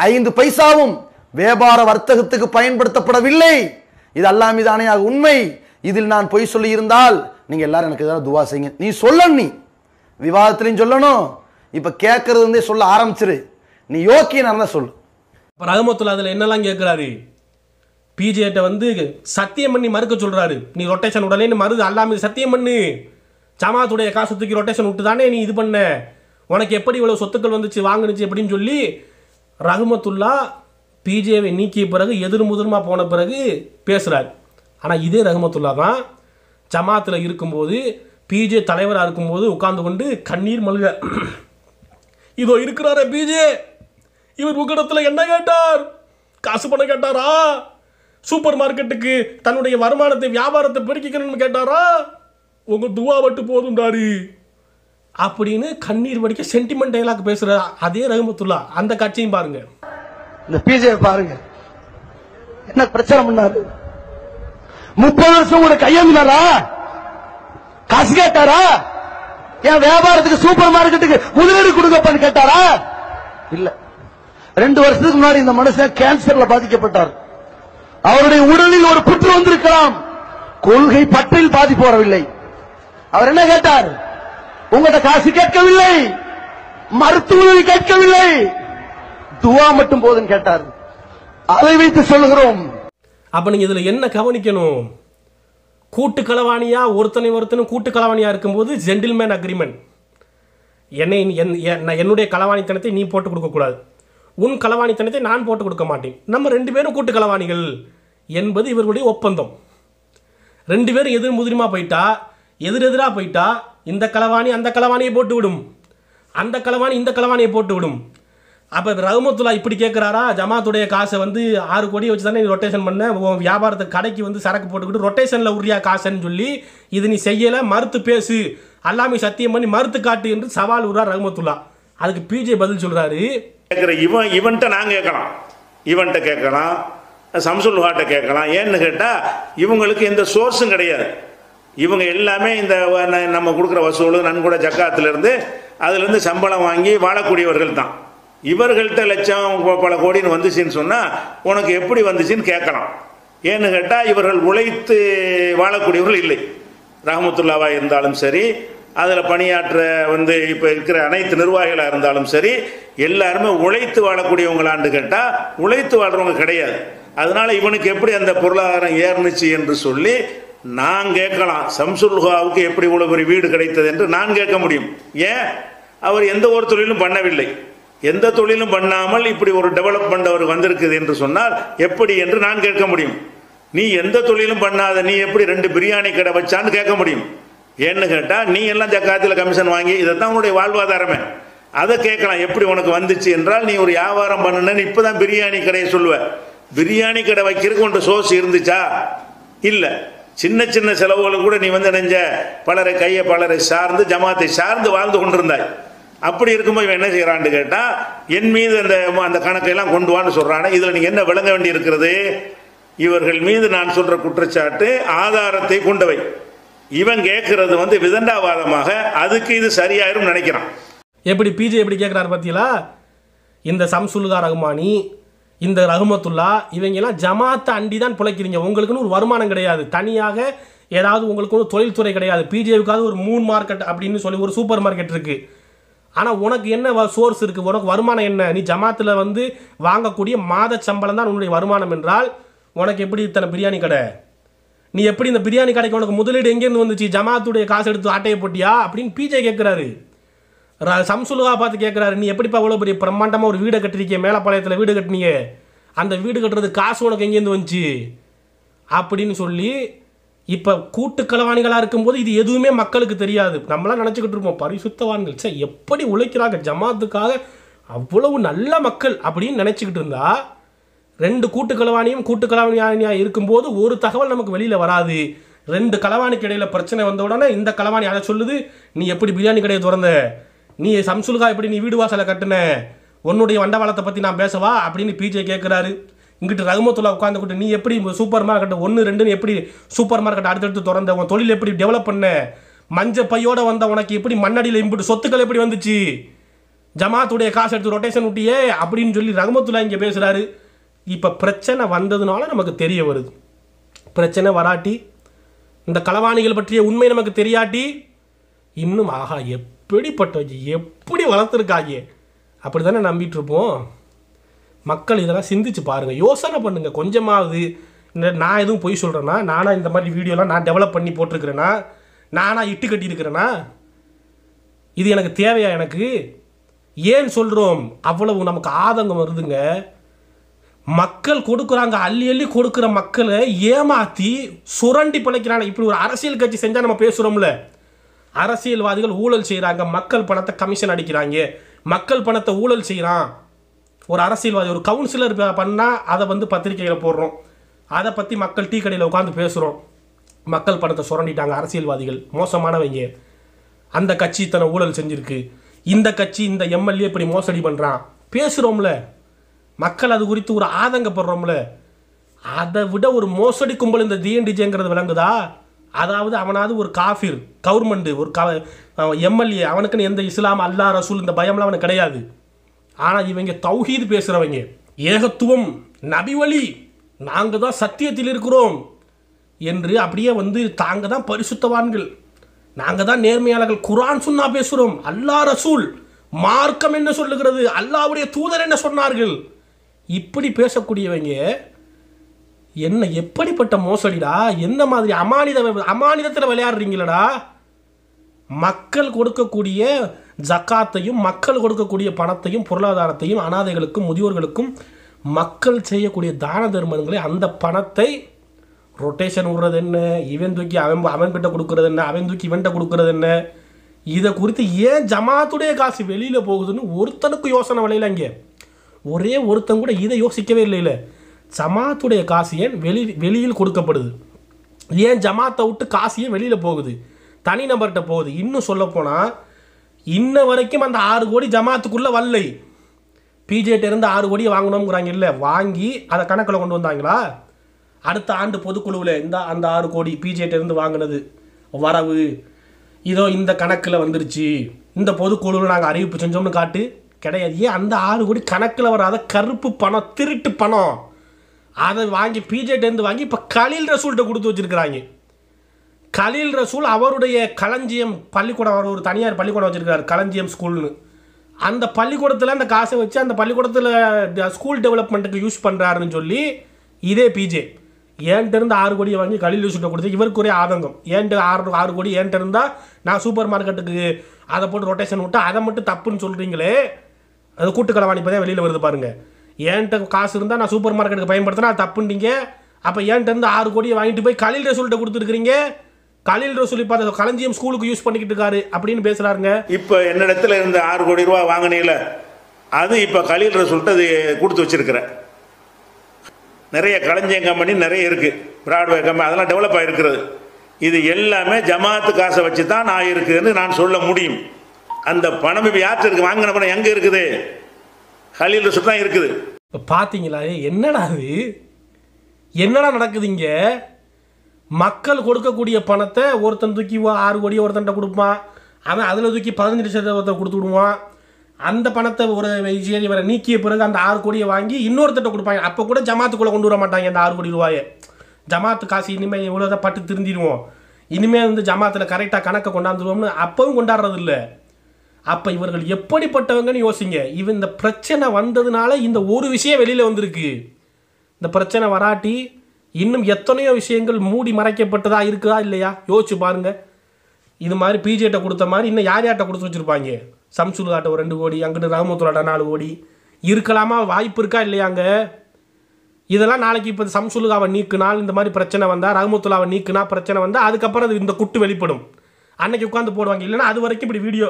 5 பைசாவும் வியாபார வர்த்தகத்துக்கு பயன்படுத்தப்படவில்லை, இது அல்லாஹ் மீதான உண்மை. இதில் நான் பொய் சொல்லி இருந்தால் நீங்க எல்லாரும் எனக்கு ஏதாவது துவா செய்யுங்க. நீ சொல்லணும், நீ விவாதத்திலையும் சொல்லணும், இப்ப கேட்கறது வந்து சொல்ல ஆரம்பிச்சிரு, நீ யோக்கியனா இருந்தா சொல்லு. ரஹமத்துல்லா அதில் என்னெல்லாம் கேட்குறாரு, பிஜேட்ட வந்து சத்தியம் பண்ணி மறுக்க சொல்றாரு, நீ ரொட்டேஷன் உடனே மறுது, அல்லாம சத்தியம் பண்ணு, ஜமாத்துடைய காசு தூக்கி ரொட்டேஷன் விட்டு தானே நீ இது பண்ண, உனக்கு எப்படி இவ்வளவு சொத்துக்கள் வந்துச்சு வாங்குனுச்சு அப்படின்னு சொல்லி ரஹ்மத்துல்லா பிஜேவை நீக்கிய பிறகு எதிர்முதிர்மா போன பிறகு பேசுகிறார். ஆனால் இதே ரஹ்மத்துல்லா தான் ஜமாத்தில் இருக்கும்போது பிஜே தலைவராக இருக்கும்போது உட்கார்ந்து கொண்டு கண்ணீர் மல்க, இதோ இருக்கிறாரே பிஜே, இவர் உங்களிடத்தில் என்ன கேட்டார்? காசு பணம் கேட்டாரா? சூப்பர் மார்க்கெட்டுக்கு தன்னுடைய வருமானத்தை வியாபாரத்தை பெருக்கிக்கணும்னு கேட்டாரா? உங்கள் துவா வட்டு போதும்டாரு அப்படின்னு கண்ணீர் வடிக்க சென்டிமெண்ட் டைலாக் பேசுற அதே ரஹ்மத்துல்லா அந்த காட்சியும் பாருங்க. இந்த பிஜே பாருங்க என்ன பிரச்சனை பண்ணாரு. 30 வருஷம் கூட கையேந்தினாரா? காசு கேட்டாரா? என் வியாபாரத்துக்கு சூப்பர் மார்க்கெட்டுக்கு முதலீடு கொடுங்கப்பான்னு கேட்டாரா? இல்ல. 2 வருஷத்துக்கு முன்னாடி இந்த மனுஷன் கேன்சர்ல பாதிக்கப்பட்டார். அவருடைய உடலில் ஒரு புற்று வந்திருக்கலாம். கொள்கை பற்றில் பாதிப்பு வரவில்லை. அவர் என்ன கேட்டார்? உங்கள்கிட்ட காசு கேட்கவில்லை, மருத்துவ கேட்கவில்லை, துவா மட்டும் போதும் கேட்டார். அதை வைத்து சொல்லுகிறோம். அப்ப நீங்க இதுல என்ன கவனிக்கணும்? கூட்டு களவாணியா ஒருத்தனும் கூட்டு களவாணியா இருக்கும்போது ஜென்டில்மேன் அக்ரிமெண்ட். என்னுடைய களவாணித்தனத்தை நீ போட்டு கொடுக்க கூடாது, உன் களவாணித்தனத்தை நான் போட்டு கொடுக்க மாட்டேன், நம்ம 2 பேரும் கூட்டு களவாணிகள் என்பது இவர்களுடைய ஒப்பந்தம். 2 பேரும் எதிர் முதிரிமா போயிட்டா, எதிரெதிராக போயிட்டா இந்த களவாணி அந்த களவாணியை போட்டு விடும், அந்த களவாணி இந்த களவாணியை போட்டு விடும். அப்போ ரஹ்மத்துல்லா இப்படி கேட்குறாரா? ஜமாத்துடைய காசை 6 கோடி வச்சு தானே ரொட்டேஷன் பண்ண, வியாபாரத்தை கடைக்கு சரக்கு போட்டுக்கிட்டு ரொட்டேஷனில் உரியா காசுன்னு சொல்லி இது நீ செய்யலை, மறுத்து பேசு, அல்லாமே சத்தியம் பண்ணி மறுத்து காட்டு என்று சவால் விடுறார் ரஹ்மத்துல்லா. அதுக்கு பிஜே பதில் சொல்றாரு, இவன்ட்ட நான் கேட்கலாம், இவன்ட்ட கேட்கலாம், சம்சுல் ஹாட்ட கேட்கலாம். ஏன்னு கேட்டால் இவங்களுக்கு எந்த சோர்ஸும் கிடையாது. இவங்க எல்லாமே இந்த நம்ம கொடுக்குற வசூல் நன்கொடை ஜக்காத்திலிருந்து அதுலேருந்து சம்பளம் வாங்கி வாழக்கூடியவர்கள் தான். இவர்கள்ட்ட லட்சம் பல கோடின்னு வந்துச்சுன்னு சொன்னால் உனக்கு எப்படி வந்துச்சுன்னு கேட்கலாம். ஏன்னு கேட்டால் இவர்கள் உழைத்து வாழக்கூடியவர்கள் இல்லை. ரஹ்மத்துல்லாவா இருந்தாலும் சரி, அதில் பணியாற்ற இப்போ இருக்கிற அனைத்து நிர்வாகிகளாக இருந்தாலும் சரி, எல்லாருமே உழைத்து வாழக்கூடியவங்களான்னு கேட்டால் உழைத்து வாழ்கிறவங்க கிடையாது. அதனால இவனுக்கு எப்படி அந்த பொருளாதாரம் ஏறுனுச்சு என்று சொல்லி நான் கேட்கலாம். சம்சுல்ஹாவுக்கு எப்படி இவ்வளவு பெரிய வீடு கிடைத்தது என்று நான் கேட்க முடியும். ஏன்? அவர் எந்த ஒரு தொழிலும் பண்ணவில்லை. எந்த தொழிலும் பண்ணாமல் இப்படி ஒரு டெவலப்மெண்ட் அவர் வந்திருக்குது என்று சொன்னால் எப்படி என்று நான் கேட்க முடியும். நீ எந்த தொழிலும் பண்ணாத நீ எப்படி 2 பிரியாணி கடை வச்சான்னு கேட்க முடியும். ஏன்னு கேட்டால் நீ எல்லாம் ஜக்காத்தில் கமிஷன் வாங்கி இதைத்தான் உன்னுடைய வாழ்வாதாரமே. அதை கேட்கலாம், எப்படி உனக்கு வந்துச்சு என்றால் நீ ஒரு வியாபாரம் பண்ணுன்னு இப்போதான் பிரியாணி கடையை சொல்லுவ. பிரியாணி கடை வைக்கிறதுக்கு உன்ட சோர்ஸ் இருந்துச்சா? இல்லை. சின்ன சின்ன செலவுகளும் கூட நீ நெஞ்ச பலரை சார்ந்து ஜமாத்தை சார்ந்து வாழ்ந்து கொண்டிருந்தாய். அப்படி இருக்கும்போது இவன் என்ன செய்யறான்னு கேட்டா என் மீது அந்த கணக்கையெல்லாம் கொண்டு வான்னு சொல்றானே. இதுல நீங்க என்ன விளங்க வேண்டி இருக்கிறது? இவர்கள் மீது நான் சொல்ற குற்றச்சாட்டு ஆதாரத்தை கொண்டவை. இவன் கேட்கறது விதண்டாவாதமாக, அதுக்கு இது சரியாயிரும் நினைக்கிறான். எப்படி பிஜே எப்படி கேட்கிறாரு பார்த்தீங்களா? இந்த சம்சுல்ஹா ரஹ்மானி, இந்த ரஹ்மத்துல்லா இவங்கெல்லாம் ஜமாத்தை அண்டி தான் பிழைக்கிறீங்க. உங்களுக்குன்னு ஒரு வருமானம் கிடையாது, தனியாக ஏதாவது உங்களுக்கு ஒரு தொழில்துறை கிடையாது. பிஜேவுக்காவது ஒரு 3 மார்க்கெட் அப்படின்னு சொல்லி ஒரு சூப்பர் மார்க்கெட் இருக்கு. ஆனால் உனக்கு என்ன சோர்ஸ் இருக்குது? உனக்கு வருமானம் என்ன? நீ ஜமாத்தில் வாங்கக்கூடிய மாத சம்பளம் தான் உன்னுடைய வருமானம் என்றால் உனக்கு எப்படி இத்தனை பிரியாணி கடை? நீ எப்படி இந்த பிரியாணி கடைக்கு உனக்கு முதலீடு எங்கேருந்து வந்துச்சு? ஜமாத்துடைய காசு எடுத்து ஆட்டையை போட்டியா அப்படின்னு பிஜே கேட்குறாரு. சம்சுல்ஹா பார்த்து கேட்குறாரு, நீ எப்படிப்பா இவ்வளோ பெரிய பிரம்மாண்டமாக ஒரு வீடை கட்டிருக்கீங்க, மேலப்பாளையத்தில் வீடு கட்டினீங்க, அந்த வீடு கட்டுறது காசு உனக்கு எங்கேருந்து வந்துச்சு அப்படின்னு சொல்லி. இப்போ கூட்டு களவாணிகளாக இருக்கும்போது இது எதுவுமே மக்களுக்கு தெரியாது. நம்மளாம் நினச்சிக்கிட்டு இருப்போம் பரிசுத்தவான்கள், சே எப்படி உழைக்கிறாங்க ஜமாத்துக்காக, அவ்வளவு நல்ல மக்கள் அப்படின்னு நினச்சிக்கிட்டு இருந்தா 2 கூட்டு களவாணியாக இருக்கும்போது ஒரு தகவல் நமக்கு வெளியில் வராது. 2 களவாணிக்கு இடையில் பிரச்சனை வந்த உடனே இந்த களவாணி அதை சொல்லுது, நீ எப்படி பிரியாணி கடையை திறந்த, நீ சம்சுல்ஹா எப்படி நீ வீடு வாசலை கட்டுன, உன்னுடைய வண்டவாளத்தை பற்றி நான் பேசவா அப்படின்னு பிஜே கேட்குறாரு. இங்கிட்டு ரஹ்மத்துல்லா உட்காந்துக்கிட்டு நீ எப்படி சூப்பர் மார்க்கெட் 1, 2 எப்படி சூப்பர் மார்க்கெட் அடுத்தடுத்து திறந்த, உன் தொழில் எப்படி டெவலப் பண்ண, மஞ்ச பையோட வந்த உனக்கு எப்படி மண்ணடியில் இம்புட்டு சொத்துக்கள் எப்படி வந்துச்சு, ஜமாத்துடைய காசு எடுத்து ரொட்டேஷன் விட்டியே அப்படின்னு சொல்லி ரஹ்மத்துல்லா இங்கே பேசுகிறாரு. இப்போ பிரச்சனை வந்ததுனால நமக்கு தெரிய வருது. பிரச்சனை வராட்டி, இந்த களவாணிகள் பற்றிய உண்மை நமக்கு தெரியாட்டி இன்னும் ஆஹா எப்படிப்பட்டவங்க எப்படி வளர்த்துருக்காங்க அப்படி தானே நம்பிட்டு இருப்போம். மக்கள் இதெல்லாம் சிந்திச்சு பாருங்கள், யோசனை பண்ணுங்கள் கொஞ்சமாவது. நான் எதுவும் பொய் சொல்கிறேன்னா, நானா இந்த மாதிரி வீடியோலாம் நான் டெவலப் பண்ணி போட்டிருக்கிறேன்னா, நானா இட்டு கட்டியிருக்கிறேன்னா, இது எனக்கு தேவையா? எனக்கு ஏன் சொல்கிறோம் அவ்வளவு நமக்கு ஆதங்கம் வருதுங்க? மக்கள் கொடுக்குறாங்க, அள்ளி அள்ளி கொடுக்குற மக்களை ஏமாற்றி சுரண்டி பிழைக்கிறாங்க. இப்படி ஒரு அரசியல் கட்சி செஞ்சால் நம்ம பேசுகிறோம்ல, அரசியல்வாதிகள் ஊழல் செய்கிறாங்க, மக்கள் பணத்தை கமிஷன் அடிக்கிறாங்க, மக்கள் பணத்தை ஊழல் செய்கிறான். ஒரு அரசியல்வாதி ஒரு கவுன்சிலர் பண்ணால் அதை வந்து பத்திரிகையில் போடுறோம், அதை பற்றி மக்கள் டீ கடையில் உட்காந்து பேசுகிறோம். மக்கள் பணத்தை சுரண்டிட்டாங்க அரசியல்வாதிகள், மோசமானவங்க, அந்த கட்சி இத்தனை ஊழல் செஞ்சுருக்கு, இந்த கட்சி இந்த எம்எல்ஏ இப்படி மோசடி பண்ணுறான் பேசுகிறோம்ல, மக்கள் அது குறித்து ஒரு ஆதங்கப்படுறோம்ல. அதை விட ஒரு மோசடி கும்பல் இந்த டிஎன்டிஜேங்கிறது விளங்குதா? அதாவது அவனாவது ஒரு காஃபிர், கவர்மெண்ட் ஒரு எம்எல்ஏ, அவனுக்குன்னு எந்த இஸ்லாம் அல்லா ரசூல் இந்த பயம்லாம் அவனுக்கு கிடையாது. ஆனால் இவங்க தௌஹீத் பேசுகிறவங்க, ஏகத்துவம், நபி வழி, நாங்கள் தான் சத்தியத்தில் இருக்கிறோம் என்று அப்படியே வந்து தாங்க தான் பரிசுத்தவான்கள், நாங்கள் தான் நேர்மையாளர்கள், குர்ஆன் சுன்னா பேசுகிறோம், அல்லா ரசூல் மார்க்கம் என்ன சொல்லுகிறது, அல்லாஹ்வுடைய தூதர் என்ன சொன்னார்கள், இப்படி பேசக்கூடியவங்க என்ன எப்படிப்பட்ட மோசடிடா? என்ன மாதிரி அமானிதத்தில் விளையாடுறீங்களடா? மக்கள் கொடுக்கக்கூடிய ஜக்காத்தையும் மக்கள் கொடுக்கக்கூடிய பணத்தையும் பொருளாதாரத்தையும் அனாதைகளுக்கும் முதியோர்களுக்கும் மக்கள் செய்யக்கூடிய தான தர்மங்களை, அந்த பணத்தை ரொட்டேஷன் விடுறது என்ன, இவன் தூக்கி அவன்கிட்ட கொடுக்கறது என்ன, அவன் தூக்கி இவன்கிட்ட கொடுக்கறது என்ன, இதை குறித்து ஏன் ஜமாத்துடைய காசு வெளியில் போகுதுன்னு ஒருத்தனுக்கு யோசனை விளையில. இங்கே ஒரே ஒருத்தன் கூட இதை யோசிக்கவே இல்லை. ஜமாத்துடைய காசு ஏன் வெளியில் கொடுக்கப்படுது, ஏன் ஜமாத்தை விட்டு காசு ஏன் வெளியில் போகுது, தனிநபர்கிட்ட போகுது. இன்னும் சொல்லப்போனால் இன்ன வரைக்கும் அந்த 6 கோடி ஜமாத்துக்குள்ளே வரலை. பிஜேட்ட இருந்து 6 கோடியை வாங்கணுங்கிறாங்க, இல்லை வாங்கி அதை கணக்கில் கொண்டு வந்தாங்களா? அடுத்த ஆண்டு பொதுக்குழுவில் அந்த 6 கோடி பிஜேட்ட இருந்து வாங்கினது வரவு இதோ இந்த கணக்கில் வந்துருச்சு, இந்த பொதுக்குழுவில் நாங்கள் அறிவிப்பு செஞ்சோம்னு காட்டு கிடையாது. ஏன் அந்த 6 கோடி கணக்கில் வராத கருப்பு பணம், திருட்டு பணம், அதை வாங்கி பிஜேட்டேருந்து வாங்கி இப்போ கலீல் ரசூல்கிட்ட கொடுத்து வச்சுருக்கிறாங்க. கலீல் ரசூல் அவருடைய களஞ்சியம் பள்ளிக்கூடம், அவர் ஒரு தனியார் பள்ளிக்கூடம் வச்சுருக்காரு, களஞ்சியம் ஸ்கூல்னு. அந்த பள்ளிக்கூடத்தில் அந்த காசை வச்சு அந்த பள்ளிக்கூடத்தில் ஸ்கூல் டெவலப்மெண்ட்டுக்கு யூஸ் பண்ணுறாருன்னு சொல்லி இதே பிஜே ஏன்ட்டு இருந்து 6 கோடியை வாங்கி கலீல் ரசூல்கிட்ட கொடுத்து இவருக்கு ஒரே ஆதங்கம். ஏன்ட்டு 6 கோடி ஏன்ட்டு இருந்தால் நான் சூப்பர் மார்க்கெட்டுக்கு அதை போட்டு ரொட்டேஷன் விட்டு அதை மட்டும் தப்புன்னு சொல்கிறீங்களே, அது கூட்டுக்களவாணி இப்போ தான் வெளியில் வருது பாருங்கள். ஏன்ட்ட காசு இருந்தால் நான் சூப்பர் மார்க்கெட்டுக்கு பயன்படுத்தினா அது தப்புன்றீங்க. அப்போ ஏன்ட்டு இருந்து 6 கோடியை வாங்கிட்டு போய் கலீல் ரசூல்கிட்ட கொடுத்துருக்குறீங்க. கலீல் ரசூல் இப்போ அதை களஞ்சியம் ஸ்கூலுக்கு யூஸ் பண்ணிக்கிட்டு இருக்காரு அப்படின்னு பேசுகிறாருங்க. இப்போ என்னிடத்துல இருந்து 6 கோடி ரூபா வாங்கினீங்கள, அது இப்போ கலீல் ரசூல்கிட்ட அது கொடுத்து வச்சிருக்கிறேன். நிறைய களஞ்சியம் கம்பெனி நிறைய இருக்குது, பிராட்வே கம்பெனி, அதெல்லாம் டெவலப் ஆகிருக்கிறது. இது எல்லாமே ஜமாத்து காசை வச்சு தான் நான் இருக்குதுன்னு நான் சொல்ல முடியும். அந்த பணம் இப்போ யார்கிட்ட இருக்குது, வாங்கின பணம் எங்கே இருக்குது, கலீல் ரசூல் தான் இருக்குது. இப்போ பார்த்தீங்களா என்னடா அது, என்னடா நடக்குது இங்கே? மக்கள் கொடுக்கக்கூடிய பணத்தை ஒருத்தன் தூக்கி 6 கோடியை ஒருத்தன்ட்ட கொடுப்பான், அவன் அதில் தூக்கி 15 லட்சத்தை ஒருத்தர் கொடுத்து விடுவான். அந்த பணத்தை ஒரு சரி வர நீக்கிய பிறகு அந்த 6 கோடியை வாங்கி இன்னொருத்தட்ட கொடுப்பாங்க. அப்போ கூட ஜமாத்துக்குள்ளே கொண்டு வர மாட்டாங்க அந்த 6 கோடி ரூபாயை. ஜமாத்து காசு இனிமேல் இவ்வளோதான் பட்டு திருந்திடுவோம், இனிமேல் வந்து ஜமாத்தில் கரெக்டாக கணக்கை கொண்டாந்துருவோம்னு அப்பவும் கொண்டாடுறது இல்லை. அப்போ இவர்கள் எப்படிப்பட்டவங்கன்னு யோசிங்க. இந்த பிரச்சனை வந்ததுனால இந்த ஒரு விஷயம் வெளியில் வந்திருக்கு. இந்த பிரச்சனை வராட்டி இன்னும் எத்தனையோ விஷயங்கள் மூடி மறைக்கப்பட்டதா இருக்குதா இல்லையா யோசிச்சு பாருங்க. இது மாதிரி பிஜேட்ட கொடுத்த மாதிரி இன்னும் யார்கிட்ட கொடுத்து வச்சுருப்பாங்க. சம்சுலுகாட்ட ஒரு 2 கோடி, அங்கிட்டு ரஹமத்துல்லாட்ட 4 கோடி இருக்கலாமா, வாய்ப்பு இருக்கா இல்லையாங்க? இதெல்லாம் நாளைக்கு இப்போ சம்சுலுகாவை நீக்குனால் இந்த மாதிரி பிரச்சனை வந்தால், ரஹமத்துல்லாவை நீக்குனா பிரச்சனை வந்தால், அதுக்கப்புறம் அது இந்த குட்டு வெளிப்படும். அன்னைக்கு உட்காந்து போடுவாங்க. இல்லைன்னா அது வரைக்கும் இப்படி வீடியோ,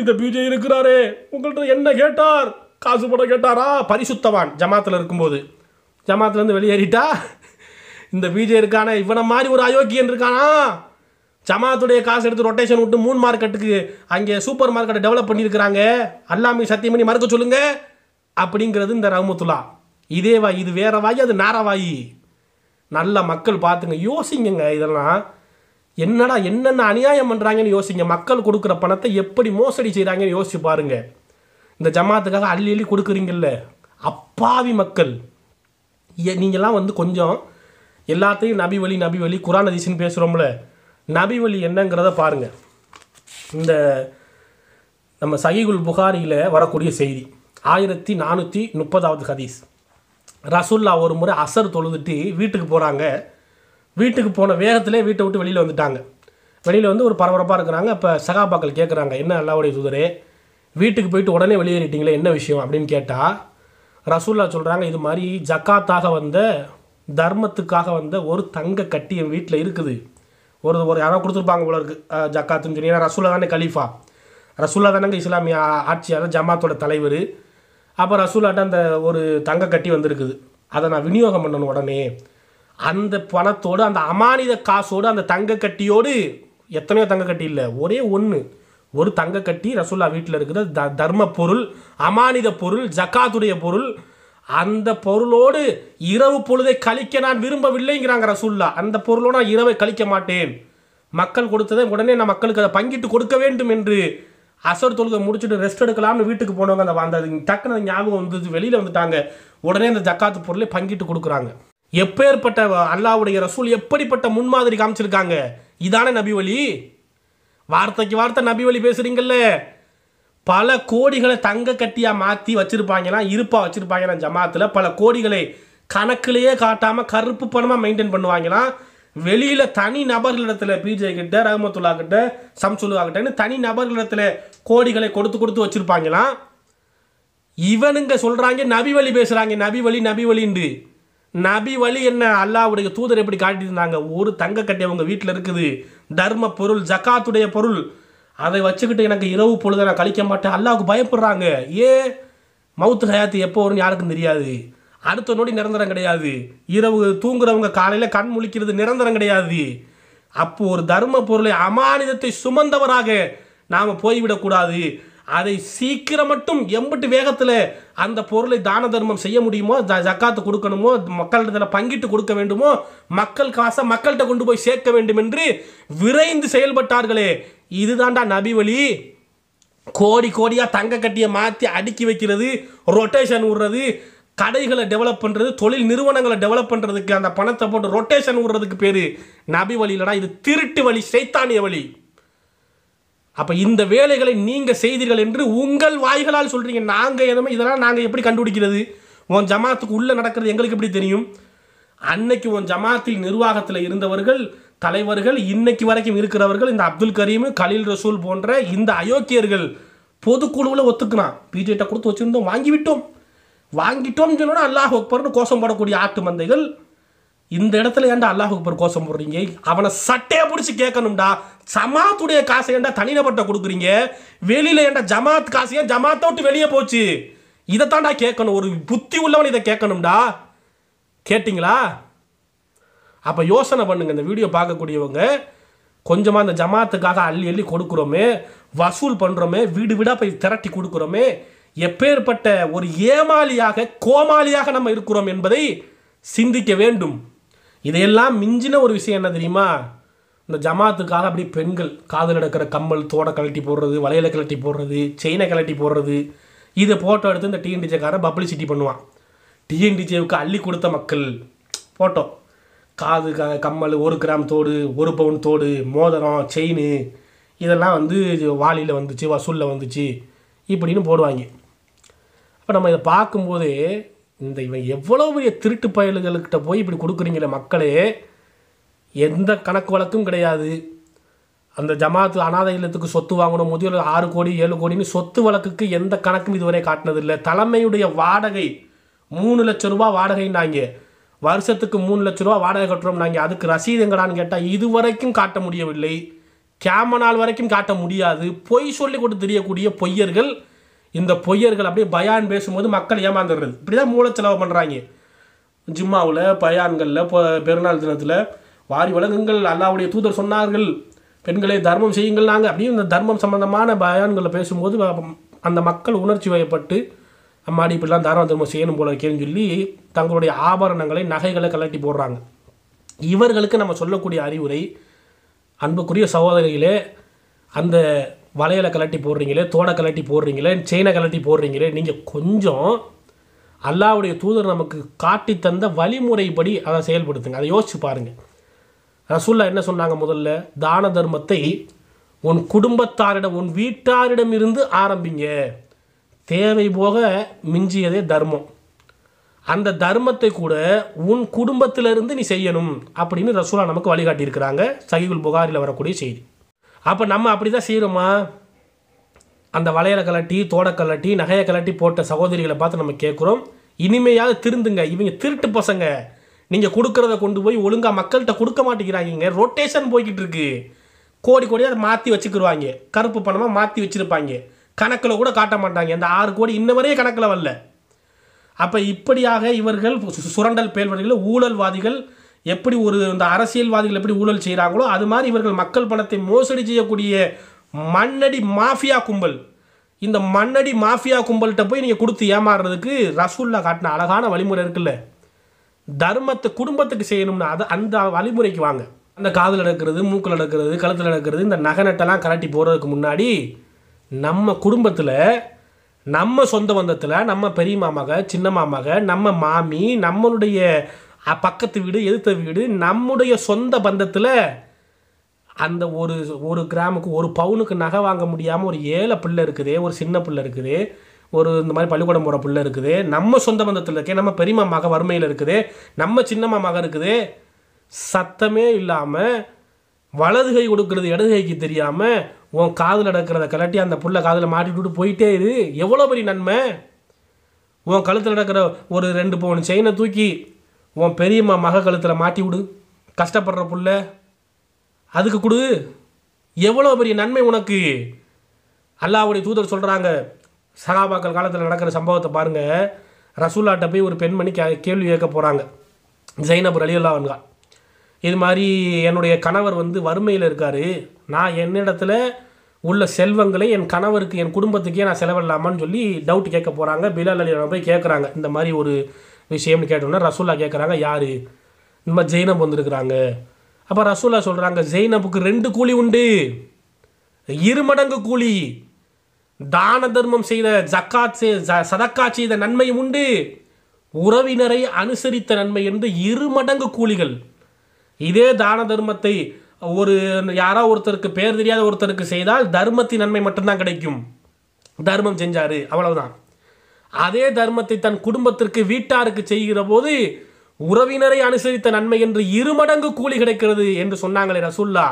இந்த பிஜே இருக்கிறாரே உங்கள்கிட்ட என்ன கேட்டார், காசு போட கேட்டாரா, பரிசுத்தவான் ஜமாத்தில் இருக்கும்போது, ஜமாத்துலேருந்து வெளியேறிட்டா இந்த பிஜே இருக்கானே இவனை மாதிரி ஒரு அயோக்கியன் இருக்கானா, ஜமாத்துடைய காசு எடுத்து ரொட்டேஷன் விட்டு 3 மார்க்கெட்டுக்கு அங்கே சூப்பர் மார்க்கெட்டை டெவலப் பண்ணியிருக்கிறாங்க, அல்லாமே சத்தியம் பண்ணி மறுக்க சொல்லுங்க அப்படிங்கிறது இந்த ரஹமத்துல்லா. இதே வாய், இது வேற வாய், அது நேர வாய். நல்ல மக்கள் பார்த்துங்க, யோசிங்க. இதெல்லாம் என்னடா என்னென்ன அநியாயம் பண்ணுறாங்கன்னு யோசிங்க. மக்கள் கொடுக்குற பணத்தை எப்படி மோசடி செய்கிறாங்கன்னு யோசிச்சு பாருங்க. இந்த ஜமாத்துக்காக அள்ளி அள்ளி கொடுக்குறீங்கல்ல, அப்பாவி மக்கள். நீங்கள்லாம் வந்து கொஞ்சம் எல்லாத்தையும் நபி வழி நபி வழி குர்ஆன் ஹதீஸ்னு பேசுகிறோம்ல, நபி வழி என்னங்கிறத பாருங்கள். இந்த நம்ம சஹீஹுல் புகாரியில் வரக்கூடிய செய்தி 1430வது ஹதீஸ். ரசூல்லா ஒரு முறை அசர் தொழுதுட்டு வீட்டுக்கு போகிறாங்க. வீட்டுக்கு போன வேகத்திலே வீட்டை விட்டு வெளியில் வந்துட்டாங்க. வெளியில் வந்து ஒரு பரபரப்பாக இருக்கிறாங்க. இப்போ சகாபாக்கள் கேட்குறாங்க, என்ன அல்லாஹ்வுடைய தூதரே வீட்டுக்கு போயிட்டு உடனே வெளியேறிட்டீங்களே என்ன விஷயம் அப்படின்னு கேட்டால் ரசூல்லா சொல்கிறாங்க, இது மாதிரி ஜக்காத்தாக வந்த தர்மத்துக்காக வந்த ஒரு தங்க கட்டி என் வீட்டில் இருக்குது. ஒரு யாரோ கொடுத்துருப்பாங்க போல இருக்குது ஜக்காத்துன்னு சொல்லி. ஏன்னா ரசூல்லா தானே கலீஃபா, ரசூல்லா தானங்க இஸ்லாமிய ஆட்சியாளர், ஜமாத்தோட தலைவர். அப்போ ரசூல்லாட்ட அந்த ஒரு தங்க கட்டி வந்திருக்குது, அதை நான் விநியோகம் பண்ணணும் உடனே. அந்த பணத்தோடு அந்த அமானித காசோடு அந்த தங்க கட்டியோடு, எத்தனையோ தங்க கட்டி இல்லை, ஒரே ஒரு தங்க கட்டி ரசூல்லா வீட்டில் இருக்குது. தர்ம பொருள், அமானித பொருள், ஜக்காத்துடைய பொருள். அந்த பொருளோடு இரவு பொழுதை கழிக்க நான் விரும்பவில்லைங்கிறாங்க ரசூல்லா. அந்த பொருளோடு நான் இரவை கழிக்க மாட்டேன், மக்கள் கொடுத்ததை உடனே நான் மக்களுக்கு அதை பங்கிட்டு கொடுக்க வேண்டும் என்று அசர் தொழுகை முடிச்சுட்டு ரெஸ்ட் எடுக்கலாம்னு வீட்டுக்கு போனவங்க அந்த டக்குன்னு ஞாபகம் வந்து வெளியில் வந்துட்டாங்க. உடனே அந்த ஜக்காத்து பொருளை பங்கிட்டு கொடுக்குறாங்க. எப்பேற்பட்ட அல்லாஹ்வுடைய ரசூல் எப்படிப்பட்ட முன்மாதிரி காமிச்சிருக்காங்க. இதான நபி வழி? வார்த்தைக்கு வார்த்தை நபி வழி பேசுறீங்கல்ல. பல கோடிகளை தங்க கட்டியாக மாற்றி வச்சுருப்பாங்களாம், இருப்பாக வச்சுருப்பாங்களாம் ஜமாத்தில். பல கோடிகளை கணக்கிலேயே காட்டாமல் கருப்பு பணமாக மெயின்டைன் பண்ணுவாங்களாம். வெளியில் தனி நபர்களிடத்தில் பிஜே கிட்ட, ரஹமத்துல்லா கிட்ட, சம்சுல்லா கிட்டன்னு தனி நபர்களிடத்தில் கோடிகளை கொடுத்து வச்சுருப்பாங்களாம். இவனுங்க சொல்கிறாங்க நபி வழி பேசுகிறாங்க, நபி வழின்று. நபி வழி என்ன? அல்லாஹ்வுடைய தூதர் எப்படி காட்டியிருந்தாங்க? ஒரு தங்க கட்டி அவங்க வீட்டில் இருக்குது, தர்ம பொருள், ஜக்காத்துடைய பொருள். அதை வச்சுக்கிட்டு எனக்கு இரவு பொழுதை நான் கழிக்க மாட்டேன், அல்லாஹ்வுக்கு பயப்படுறாங்க. மவுத்து ஹயாத்து எப்போ வரும்னு யாருக்கும் தெரியாது. அடுத்த நொடி நிரந்தரம் கிடையாது. இரவு தூங்குறவங்க காலையில் கண் முழிக்கிறது நிரந்தரம் கிடையாது. அப்போ ஒரு தர்ம பொருளை, அமானிதத்தை சுமந்தவராக நாம் போய்விடக்கூடாது. அதை சீக்கிரம் மட்டும் எம்பிட்டு வேகத்தில் அந்த பொருளை தான தர்மம் செய்ய முடியுமோ, ஜக்காத்து கொடுக்கணுமோ, மக்களிடத்தில் பங்கிட்டு கொடுக்க வேண்டுமோ, மக்கள் காசை மக்கள்கிட்ட கொண்டு போய் சேர்க்க வேண்டும் என்று விரைந்து செயல்பட்டார்களே, இதுதான்டா நபி வழி. கோடியாக தங்க கட்டியை மாற்றி அடுக்கி வைக்கிறது, ரொட்டேஷன் விடுறது, கடைகளை டெவலப் பண்ணுறது, தொழில் நிறுவனங்களை டெவலப் பண்ணுறதுக்கு அந்த பணத்தை போட்டு ரொட்டேஷன் விடுறதுக்கு பேர் நபி வழி இல்லைனா இது திருட்டு வழி, சைத்தானிய வழி. அப்போ இந்த வேலைகளை நீங்கள் செய்தீர்கள் என்று உங்கள் வாய்களால் சொல்கிறீங்க. நாங்கள் எதுவுமே இதெல்லாம் நாங்கள் எப்படி கண்டுபிடிக்கிறது? உன் ஜமாத்துக்கு உள்ளே நடக்கிறது எங்களுக்கு எப்படி தெரியும்? அன்னைக்கு உன் ஜமாத்தில் நிர்வாகத்தில் இருந்தவர்கள், தலைவர்கள், இன்னைக்கு வரைக்கும் இருக்கிறவர்கள், இந்த அப்துல் கரீம், கலீல் ரசூல் போன்ற இந்த அயோக்கியர்கள் பொதுக்குழுவில் ஒத்துக்கினான். பிஜேட்ட கொடுத்து வச்சுருந்தோம், வாங்கிட்டோம் சொன்னோன்னா அல்லாஹ் அக்பர்னு கோஷம் போடக்கூடிய ஆட்டு மந்தைகள். இந்த இடத்துல ஏன்டா அல்லாஹ் அக்பர் கோஷம் போடுறீங்க? அவனை சட்டையை பிடிச்சி கேட்கணும்டா. ஜமாத்துடைய காசை ஏன்டா தனிநபர்கிட்ட கொடுக்குறீங்க? வெளியில் ஏன்டா ஜமாத் காசு ஏன் ஜமாத்தை விட்டு வெளியே போச்சு? இதைத்தாண்டா கேட்கணும். ஒரு புத்தி உள்ளவன் இதை கேட்கணும்டா. கேட்டிங்களா? அப்போ யோசனை பண்ணுங்க. இந்த வீடியோ பார்க்கக்கூடியவங்க கொஞ்சமாக இந்த ஜமாத்துக்காக அள்ளி கொடுக்குறோமே, வசூல் பண்ணுறோமே, வீடு வீடாக போய் திரட்டி கொடுக்குறோமே, எப்பேற்பட்ட ஒரு ஏமாளியாக, கோமாளியாக நம்ம இருக்கிறோம் என்பதை சிந்திக்க வேண்டும். இதையெல்லாம் மிஞ்சின ஒரு விஷயம் என்ன தெரியுமா? இந்த ஜமாத்துக்காக அப்படி பெண்கள் காதில் எடுக்கிற கம்மல், தோடை கழட்டி போடுறது, வளையலை கழட்டி போடுறது, செயினை கழட்டி போடுறது, இதை ஃபோட்டோ எடுத்து இந்த டிஎன்டிஜேக்காரன் பப்ளிசிட்டி பண்ணுவான். டிஎன்டிஜேவுக்கு அள்ளி கொடுத்த மக்கள் ஃபோட்டோ, காது கம்மல், 1 கிராம் தோடு, 1 பவுன் தோடு, மோதிரம், செயின், இதெல்லாம் வாலியில் வந்துச்சு, வசூலில் வந்துச்சு இப்படின்னு போடுவாங்க. அப்போ நம்ம இதை பார்க்கும்போதே இவன் எவ்வளோ பெரிய திருட்டு பயல்கள்கிட்ட போய் இப்படி கொடுக்குறீங்களே மக்களே, எந்த கணக்கு வழக்கும் கிடையாது. அந்த ஜமாத்து அனாதை இல்லத்துக்கு சொத்து வாங்கணும், முதியோர் 6 கோடி 7 கோடின்னு சொத்து வழக்குக்கு எந்த கணக்கும் இதுவரை காட்டினதில்லை. தலைமையுடைய வாடகை 3 லட்சம் ரூபா வாடகைன்னாங்க, வருஷத்துக்கு 3 லட்ச ரூபா வாடகை கட்டுறோம் நாங்கள். அதுக்கு ரசீது எங்கடான்னு கேட்டால் இதுவரைக்கும் காட்ட முடியவில்லை, கேமனால் வரைக்கும் காட்ட முடியாது. பொய் சொல்லி கொடுத்து தெரியக்கூடிய பொய்யர்கள். இந்த பொய்யர்கள் அப்படியே பயான் பேசும்போது மக்கள் ஏமாந்துடுறது. இப்படி தான் மூலச்செலவு பண்ணுறாங்க. ஜிம்மாவில், பயான்களில், பெருநாள் தினத்தில் வாரி வழங்குங்கள், அல்லாஹ்வுடைய தூதர் சொன்னார்கள், பெண்களை தர்மம் செய்யுங்கள் நாங்கள் அப்படின்னு இந்த தர்மம் சம்பந்தமான பயான்களில் பேசும்போது அந்த மக்கள் உணர்ச்சி வயப்பட்டு அம்மாடி இப்படிலாம் தர்மம் செய்யணும் போல இருக்கேன்னு சொல்லி தங்களுடைய ஆபரணங்களை, நகைகளை கலட்டி போடுறாங்க. இவர்களுக்கு நம்ம சொல்லக்கூடிய அறிவுரை, அன்புக்குரிய சகோதரிகளே, அந்த வளையலை கலட்டி போடுறீங்களே, தோடை கலட்டி போடுறீங்களே, செயினை கலட்டி போடுறீங்களே, நீங்கள் கொஞ்சம் அல்லாஹ்வுடைய தூதர் நமக்கு காட்டி தந்த வழிமுறைப்படி அதை செயல்படுத்துங்க. அதை யோசிச்சு பாருங்கள். ரசூல்லா என்ன சொன்னாங்க? முதல்ல தான தர்மத்தை உன் குடும்பத்தாரிடம், உன் வீட்டாரிடம் இருந்து ஆரம்பிங்க. தேவை போக மிஞ்சியதே தர்மம். அந்த தர்மத்தை கூட உன் குடும்பத்திலிருந்து நீ செய்யணும் அப்படின்னு ரசூலா நமக்கு வழிகாட்டியிருக்கிறாங்க. சஹீஹுல் புகாரியில் வரக்கூடிய செய்தி. அப்போ நம்ம அப்படி தான் செய்கிறோமா? அந்த வளையலை கலட்டி தோடை கலட்டி நகையை கலட்டி போட்ட சகோதரிகளை பார்த்து நம்ம கேட்குறோம், இனிமையாவது திருந்துங்க. இவங்க திருட்டு பசங்க. நீங்கள் கொடுக்குறத கொண்டு போய் ஒழுங்காக மக்கள்கிட்ட கொடுக்க மாட்டேங்கிறாங்க. ரொட்டேஷன் போய்கிட்டு இருக்கு. கோடி கோடியாக அதை மாற்றி வச்சுக்கிடுவாங்க. கருப்பு பணமாக மாற்றி வச்சுருப்பாங்க. கணக்கில் கூட காட்ட மாட்டாங்க. அந்த 6 கோடி இன்ன வரையே கணக்கில் வரல. அப்போ இப்படியாக இவர்கள் சுரண்டல் பேல்வர்கள், ஊழல்வாதிகள், எப்படி ஒரு இந்த அரசியல்வாதிகள் எப்படி ஊழல் செய்கிறாங்களோ அது மாதிரி இவர்கள் மக்கள் பணத்தை மோசடி செய்யக்கூடிய மண்ணடி மாஃபியா கும்பல். இந்த மண்ணடி மாஃபியா கும்பல்கிட்ட போய் நீங்கள் கொடுத்து ஏமாறுறதுக்கு ரசூல்லா காட்டின அழகான வழிமுறை இருக்குல்ல, தர்மத்தை குடும்பத்துக்கு செய்யணும்னு அந்த வழிமுறைக்கு வாங்க. அந்த காதில் நடக்கிறது, மூக்கில் நடக்கிறது, கழுத்தில் நடக்கிறது, இந்த நகை நட்டெல்லாம் கலட்டி போகிறதுக்கு முன்னாடி நம்ம குடும்பத்தில், நம்ம சொந்த பந்தத்தில், நம்ம பெரிய மாமக, சின்ன மாமக, நம்ம மாமி, நம்மளுடைய பக்கத்து வீடு, எதிர்த்த வீடு, நம்முடைய சொந்த பந்தத்தில் அந்த ஒரு கிராமுக்கு 1 பவுனுக்கு நகை வாங்க முடியாமல் ஒரு ஏழை பிள்ளை இருக்குது, ஒரு சின்ன பிள்ளை இருக்குது, ஒரு இந்த மாதிரி பள்ளிக்கூடம் போகிற பிள்ளை இருக்குது, நம்ம சொந்த பந்தத்தில் இருக்கே, நம்ம பெரியம்மா மக வறுமையில் இருக்குது, நம்ம சின்னம்மா மக இருக்குது, சத்தமே இல்லாமல் வலது கை கொடுக்கறது இடது கைக்கு தெரியாமல் உன் காதில் நடக்கிறத கலட்டி அந்த புள்ள காதில் மாட்டிட்டு போயிட்டே இரு. எவ்வளோ பெரிய நன்மை. உன் கழுத்தில் நடக்கிற ஒரு 2 பவுன் செயினை தூக்கி உன் பெரியம்மா மக கழுத்தில் மாட்டி விடு. கஷ்டப்படுற புள்ள அதுக்கு கொடு. எவ்வளோ பெரிய நன்மை உனக்கு. அல்லாஹ்வுடைய தூதர் சொல்கிறாங்க, சஹாபாக்கள் காலத்தில் நடக்கிற சம்பவத்தை பாருங்கள். ரசூல்லாட்ட போய் ஒரு பெண்மணி கேள்வி கேட்க போகிறாங்க. ஜைனப் ரலியல்லாஹு அன்ஹா, இது மாதிரி என்னுடைய கணவர் வறுமையில் இருக்கார், நான் என்னிடத்துல உள்ள செல்வங்களை என் கணவருக்கு, என் குடும்பத்துக்கே நான் செலவிடலாமான்னு சொல்லி டவுட் கேட்க போகிறாங்க. பிலால் அலி போய் கேட்குறாங்க, இந்த மாதிரி ஒரு விஷயம்னு கேட்டோன்னா ரசூல்லா கேட்குறாங்க, யார்? இந்த மாதிரி ஜெய்னப் வந்திருக்கிறாங்க. அப்போ ரசூல்லா சொல்கிறாங்க, ஜெய்னப்புக்கு 2 கூலி உண்டு, 2 மடங்கு கூலி. தான தர்மம் செய்த, ஜக்காத் சதக்கா செய்த நன்மையும் உண்டு, உறவினரை அனுசரித்த நன்மை என்று 2 மடங்கு கூலிகள். இதே தான தர்மத்தை யாரோ ஒருத்தருக்கு, பேர் தெரியாத ஒருத்தருக்கு செய்தால் தர்மத்தின் நன்மை மட்டும்தான் கிடைக்கும். தர்மம் செஞ்சாரு அவ்வளவுதான். அதே தர்மத்தை தன் குடும்பத்திற்கு, வீட்டாருக்கு செய்கிற போது உறவினரை அனுசரித்த நன்மை என்று 2 மடங்கு கூலி கிடைக்கிறது என்று சொன்னாங்களே ரசூல்லா.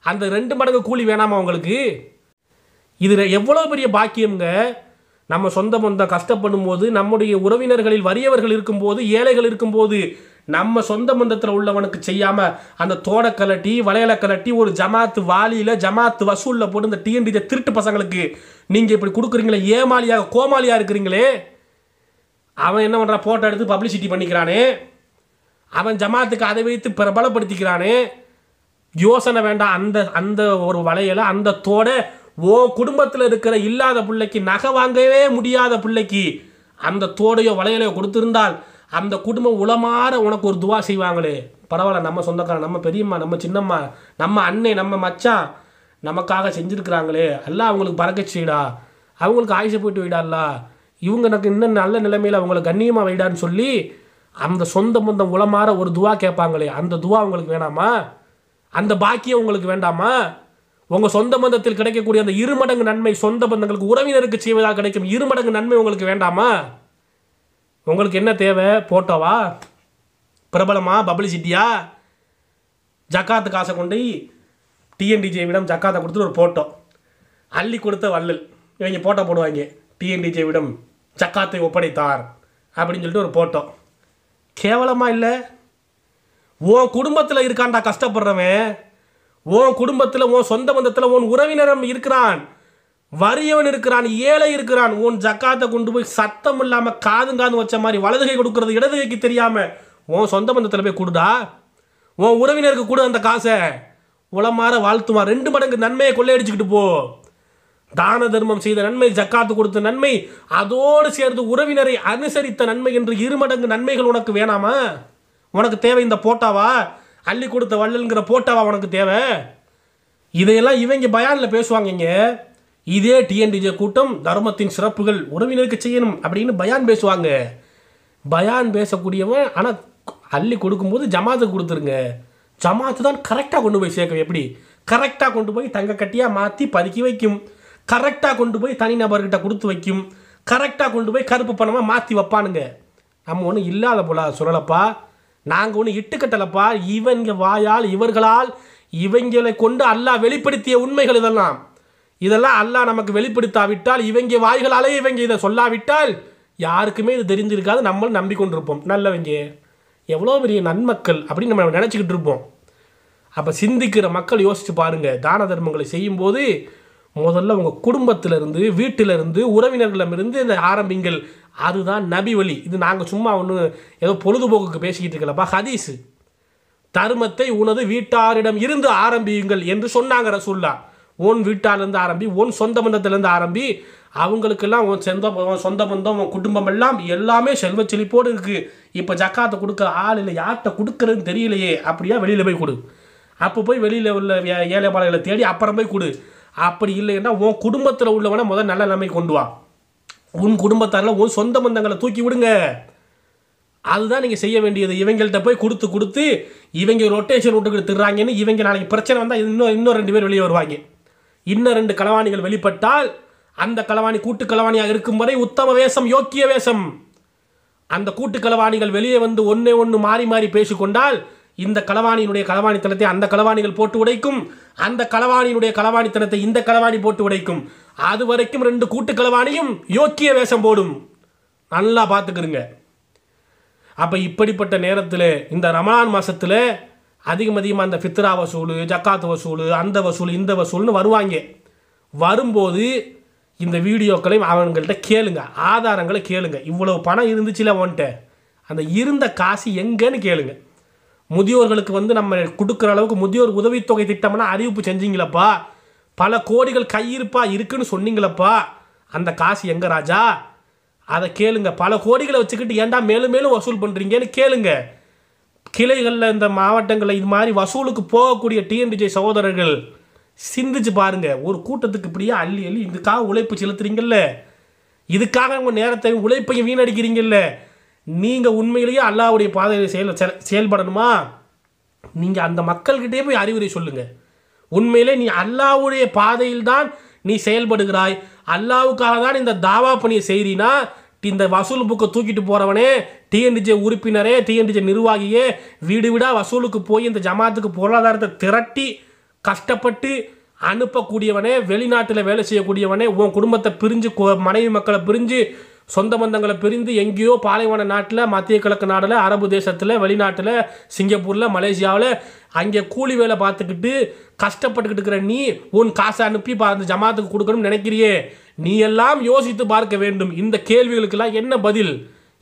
அந்த 2 மடங்கு கூலி வேணாமா உங்களுக்கு? இது எவ்வளோ பெரிய பாக்கியம்ங்க. நம்ம சொந்த பந்தம் கஷ்டப்படும் போது, நம்முடைய உறவினர்களில் வறியவர்கள் இருக்கும்போது, ஏழைகள் இருக்கும்போது, நம்ம சொந்த பந்தத்தில் உள்ளவனுக்கு செய்யாமல் அந்த தோடை கலட்டி வளையலை கலட்டி ஒரு ஜமாத்து வாலியில், ஜமாத்து வசூலில் போட்டு இந்த டிஎன்டிஜே திருட்டு பசங்களுக்கு நீங்கள் இப்படி கொடுக்குறீங்களே, ஏமாளியாக கோமாளியாக இருக்கிறீங்களே. அவன் என்ன பண்ணுறான், ஃபோட்டோ எடுத்து பப்ளிசிட்டி பண்ணிக்கிறானே, அவன் ஜமாத்துக்கு அதை வைத்து பிரபலப்படுத்திக்கிறானே. யோசனை வேண்டாம். அந்த ஒரு வளையலை, அந்த தோடை ஓ குடும்பத்தில் இருக்கிற இல்லாத பிள்ளைக்கு, நகை வாங்கவே முடியாத பிள்ளைக்கு அந்த தோடையோ வளையலையோ கொடுத்துருந்தால் அந்த குடும்பம் உளமாற உனக்கு ஒரு துவா செய்வாங்களே. பரவாயில்ல, நம்ம சொந்தக்காரன், நம்ம பெரியம்மா, நம்ம சின்னம்மா, நம்ம அண்ணே, நம்ம மச்சான் நமக்காக செஞ்சுருக்கிறாங்களே, எல்லாம் அவங்களுக்கு பறக்கச் செய்டா, அவங்களுக்கு ஆயுசை போயிட்டு வைடால்லா, இவங்க எனக்கு இன்னும் நல்ல நிலைமையில் அவங்களை கண்ணியமாக வைடான்னு சொல்லி அந்த சொந்த பந்தம் உளமாற ஒரு துவா கேட்பாங்களே, அந்த துவா உங்களுக்கு வேணாமா? அந்த பாக்கியம் உங்களுக்கு வேண்டாமா? உங்கள் சொந்த பந்தத்தில் கிடைக்கக்கூடிய அந்த 2 மடங்கு நன்மை, சொந்த பந்தங்களுக்கு உறவினருக்கு செய்வதால் கிடைக்கும் 2 மடங்கு நன்மை உங்களுக்கு வேண்டாமா? உங்களுக்கு என்ன தேவை? போட்டோவா, பிரபலமா, பப்ளிசிட்டியா? ஜக்காத்து காசை கொண்டு டிஎன்டிஜேவிடம் ஜக்காத்தை கொடுத்துட்டு ஒரு போட்டோ, அள்ளி கொடுத்த வள்ளல், இவங்க போட்டோ போடுவாங்க, டிஎன்டிஜேவிடம் ஜக்காத்தை ஒப்படைத்தார் அப்படின்னு சொல்லிட்டு ஒரு போட்டோ. கேவலமாக இல்லை? உன் குடும்பத்தில் இருக்கான்டா கஷ்டப்படுறவன், உன் குடும்பத்தில், உன் சொந்த பந்தத்தில், உன் உறவினரும் இருக்கிறான், வறியவன் இருக்கிறான், ஏழை இருக்கிறான். உன் ஜக்காத்தை கொண்டு போய் சத்தம் இல்லாமல் காது வச்ச மாதிரி வலது கை கொடுக்கறது இடது கைக்கு தெரியாமல் உன் சொந்த பந்தத்தில் போய் கொடுடா. உன் உறவினருக்கு கொடு அந்த காசை, உளமாற வாழ்த்துமா. 2 மடங்கு நன்மையை கொள்ளையடிச்சுக்கிட்டு போ. தான தர்மம் செய்த நன்மை, ஜக்காத்து கொடுத்த நன்மை, அதோடு சேர்ந்து உறவினரை அனுசரித்த நன்மை என்று 2 மடங்கு நன்மைகள் உனக்கு வேணாமா? உனக்கு தேவை இந்த போட்டாவா? அள்ளி கொடுத்த வள்ளல்ங்கிற போட்டாவா உனக்கு தேவை? இதையெல்லாம் இவங்க பயானில் பேசுவாங்க. இதே டிஎன்டிஜே கூட்டம் தர்மத்தின் சிறப்புகள், உறவினருக்கு செய்யணும் அப்படின்னு பயான் பேசுவாங்க. பயான் பேசக்கூடியவன் ஆனால் அள்ளி கொடுக்கும்போது ஜமாத்துக்கு கொடுத்துருங்க. ஜமாத்து தான் கரெக்டாக கொண்டு போய் சேர்க்கும். எப்படி கரெக்டாக கொண்டு போய் தங்க கட்டியாக மாற்றி பதுக்கி வைக்கும், கரெக்டாக கொண்டு போய் தனிநபர்கிட்ட கொடுத்து வைக்கும், கரெக்டாக கொண்டு போய் கருப்பு பணமாக மாற்றி வைப்பானுங்க. நம்ம ஒன்றும் இல்லாத போல சொல்லலப்பா, நாங்கள் ஒன்று இட்டுக்கட்டலப்பா. இவங்க வாயால், இவர்களால், இவங்களை கொண்டு அல்லாஹ் வெளிப்படுத்திய உண்மைகள் இதெல்லாம். இதெல்லாம் அல்லாஹ் நமக்கு வெளிப்படுத்தாவிட்டால், இவங்க வாய்களாலே இவங்க இதை சொல்லாவிட்டால் யாருக்குமே இது தெரிஞ்சிருக்காது. நம்மளும் நம்பிக்கொண்டிருப்போம் நல்லவங்க, எவ்வளோ பெரிய நன்மக்கள் அப்படின்னு நம்ம நினச்சிக்கிட்டு இருப்போம். அப்போ சிந்திக்கிற மக்கள் யோசித்து பாருங்கள், தான தர்மங்களை செய்யும்போது முதல்ல உங்கள் குடும்பத்திலிருந்து, வீட்டிலிருந்து, உறவினர்களிடமிருந்து இந்த ஆரம்பிங்கள். அதுதான் நபி வழி. இது நாங்கள் சும்மா ஒன்று ஏதோ பொழுதுபோக்குக்கு பேசிக்கிட்டு இருக்கலப்பா. ஹதீஸு, தர்மத்தை உனது வீட்டாரிடம் இருந்து ஆரம்பியுங்கள் என்று சொன்னாங்க ரசூல்லா. உன் வீட்டாலேருந்து ஆரம்பி, உன் சொந்த பந்தத்திலேருந்து ஆரம்பி, அவங்களுக்கெல்லாம் உன் சொந்த பந்தம், உன் குடும்பம் எல்லாமே செல்வ செழிப்போடு இருக்குது. இப்போ ஜக்காத்தை கொடுக்குற ஆள் இல்லை, யார்கிட்ட கொடுக்குறதுன்னு தெரியலையே, அப்படியா வெளியில் போய் கொடு. அப்போ போய் வெளியில் உள்ள ஏழை பாலைகளை தேடி அப்புறம் போய் கொடு. அப்படி இல்லைன்னா உன் குடும்பத்தில் உள்ளவனை முதல் நல்ல நிலைமை கொண்டு வா. உன் குடும்பத்தாரில் உன் சொந்த பந்தங்களை தூக்கி விடுங்க. அதுதான் நீங்கள் செய்ய வேண்டியது. இவங்கள்ட்ட போய் கொடுத்து இவங்க ரொட்டேஷன் விட்டுக்கிட்டு திடுறாங்கன்னு இவங்க நாளைக்கு பிரச்சனை வந்தால் இன்னும் 2 பேர் வெளியே வருவாங்க. இன்னும் 2 களவாணிகள் வெளிப்பட்டால் அந்த களவாணி கூட்டு களவாணியாக இருக்கும் வரை உத்தம வேஷம், யோக்கிய வேஷம். அந்த கூட்டு களவாணிகள் வெளியே வந்து ஒன்று மாறி மாறி பேசிக்கொண்டால் இந்த களவாணியினுடைய களவாணித்தனத்தை அந்த களவாணிகள் போட்டு உடைக்கும், அந்த களவாணியினுடைய களவாணித்தனத்தை இந்த களவாணி போட்டு உடைக்கும். அது வரைக்கும் 2 கூட்டு களவாணியும் யோக்கிய வேஷம் போடும். நல்லா பார்த்துக்கிறங்க. அப்போ இப்படிப்பட்ட நேரத்தில் இந்த ரமலான் மாதத்தில் அதிகமாக அந்த ஃபித்ரா வசூல், ஜக்காத் வசூல், அந்த வசூல், இந்த வசூல்னு வருவாங்க. வரும்போது இந்த வீடியோக்களையும் அவங்கள்ட்ட கேளுங்க, ஆதாரங்களை கேளுங்க. இவ்வளவு பணம் இருந்துச்சுல உன்ட்ட, அந்த இருந்த காசு எங்கன்னு கேளுங்க. முதியோர்களுக்கு வந்து நம்ம கொடுக்குற அளவுக்கு முதியோர் உதவித்தொகை திட்டம்னா அறிவிப்பு செஞ்சீங்களப்பா, பல கோடிகள் கையிருப்பா இருக்குன்னு சொன்னீங்களப்பா, அந்த காசு எங்க ராஜா? அதை கேளுங்க. பல கோடிகளை வச்சுக்கிட்டு ஏன்டா மேலும் மேலும் வசூல் பண்ணுறீங்கன்னு கேளுங்க. கிளைகளில் இந்த மாவட்டங்களில் இது மாதிரி வசூலுக்கு போகக்கூடிய டிஎன்டிஜே சகோதரர்கள் சிந்திச்சு பாருங்க. ஒரு கூட்டத்துக்கு இப்படியே அள்ளி இதுக்காக உழைப்பு செலுத்துறீங்கல்ல, இதுக்காக உங்கள் நேரத்தை உழைப்பையும் வீணடிக்கிறீங்கல்ல, நீங்கள் உண்மையிலேயே அல்லாஹ்வுடைய பாதையில் செயல்படணுமா? நீங்கள் அந்த மக்கள்கிட்டே போய் அறிவுரை சொல்லுங்கள். உண்மையிலே நீ அல்லாஹ்வுடைய பாதையில் தான் நீ செயல்படுகிறாய், அல்லாஹ்வுக்காக தான் இந்த தாவா பணியை செய்கிறீனா, இந்த வசூல் புக்கை தூக்கிட்டு போகிறவனே, டிஎன்டிஜே உறுப்பினரே, டிஎன்டிஜே நிர்வாகியே, வீடு வீடாக வசூலுக்கு போய் இந்த ஜமாத்துக்கு பொருளாதாரத்தை திரட்டி கஷ்டப்பட்டு அனுப்பக்கூடியவனே, வெளிநாட்டில் வேலை செய்யக்கூடியவனே, உன் குடும்பத்தை பிரிஞ்சு, மனைவி மக்களை பிரிஞ்சு, சொந்த பந்தங்களை பிரிந்து எங்கேயோ பாலைவன நாட்டில், மத்திய கிழக்கு நாட்டில், அரபு தேசத்தில், வெளிநாட்டில், சிங்கப்பூரில், மலேசியாவில் அங்கே கூலி வேலை பார்த்துக்கிட்டு கஷ்டப்பட்டுக்கிட்டு இருக்கிற நீ உன் காசை அனுப்பி அந்த ஜமாத்துக்கு கொடுக்கணும்னு நினைக்கிறியே, நீ எல்லாம் யோசித்து பார்க்க வேண்டும். இந்த கேள்விகளுக்கெல்லாம் என்ன பதில்?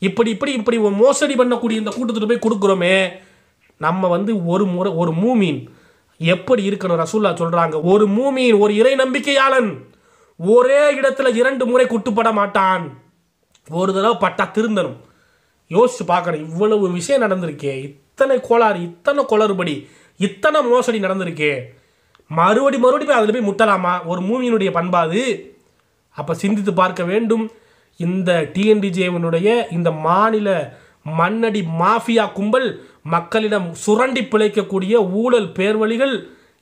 இப்படி மோசடி பண்ணக்கூடிய இந்த கூட்டத்தில் போய் கொடுக்குறோமே, நம்ம வந்து ஒரு மூமீன் எப்படி இருக்கணும்? ரசூல்லா சொல்கிறாங்க, ஒரு மூமீன், ஒரு இறை நம்பிக்கையாளன் ஒரே இடத்துல 2 முறை குட்டுப்பட மாட்டான். ஒரு தடவை பட்டா திருந்தணும். யோசிச்சு பார்க்கணும். இவ்வளவு விஷயம் நடந்திருக்கே, இத்தனை கோளாறு, இத்தனை குளறுபடி, இத்தனை மோசடி நடந்திருக்கே, மறுபடி போய் அதில் போய் முட்டலாமா? ஒரு மூமியினுடைய பண்பாது. அப்போ சிந்தித்து பார்க்க வேண்டும். இந்த டிஎன்டிஜேவினுடைய இந்த மாநில மண்ணடி மாஃபியா கும்பல் மக்களிடம் சுரண்டி பிழைக்கக்கூடிய ஊழல் பேர்வழிகள்,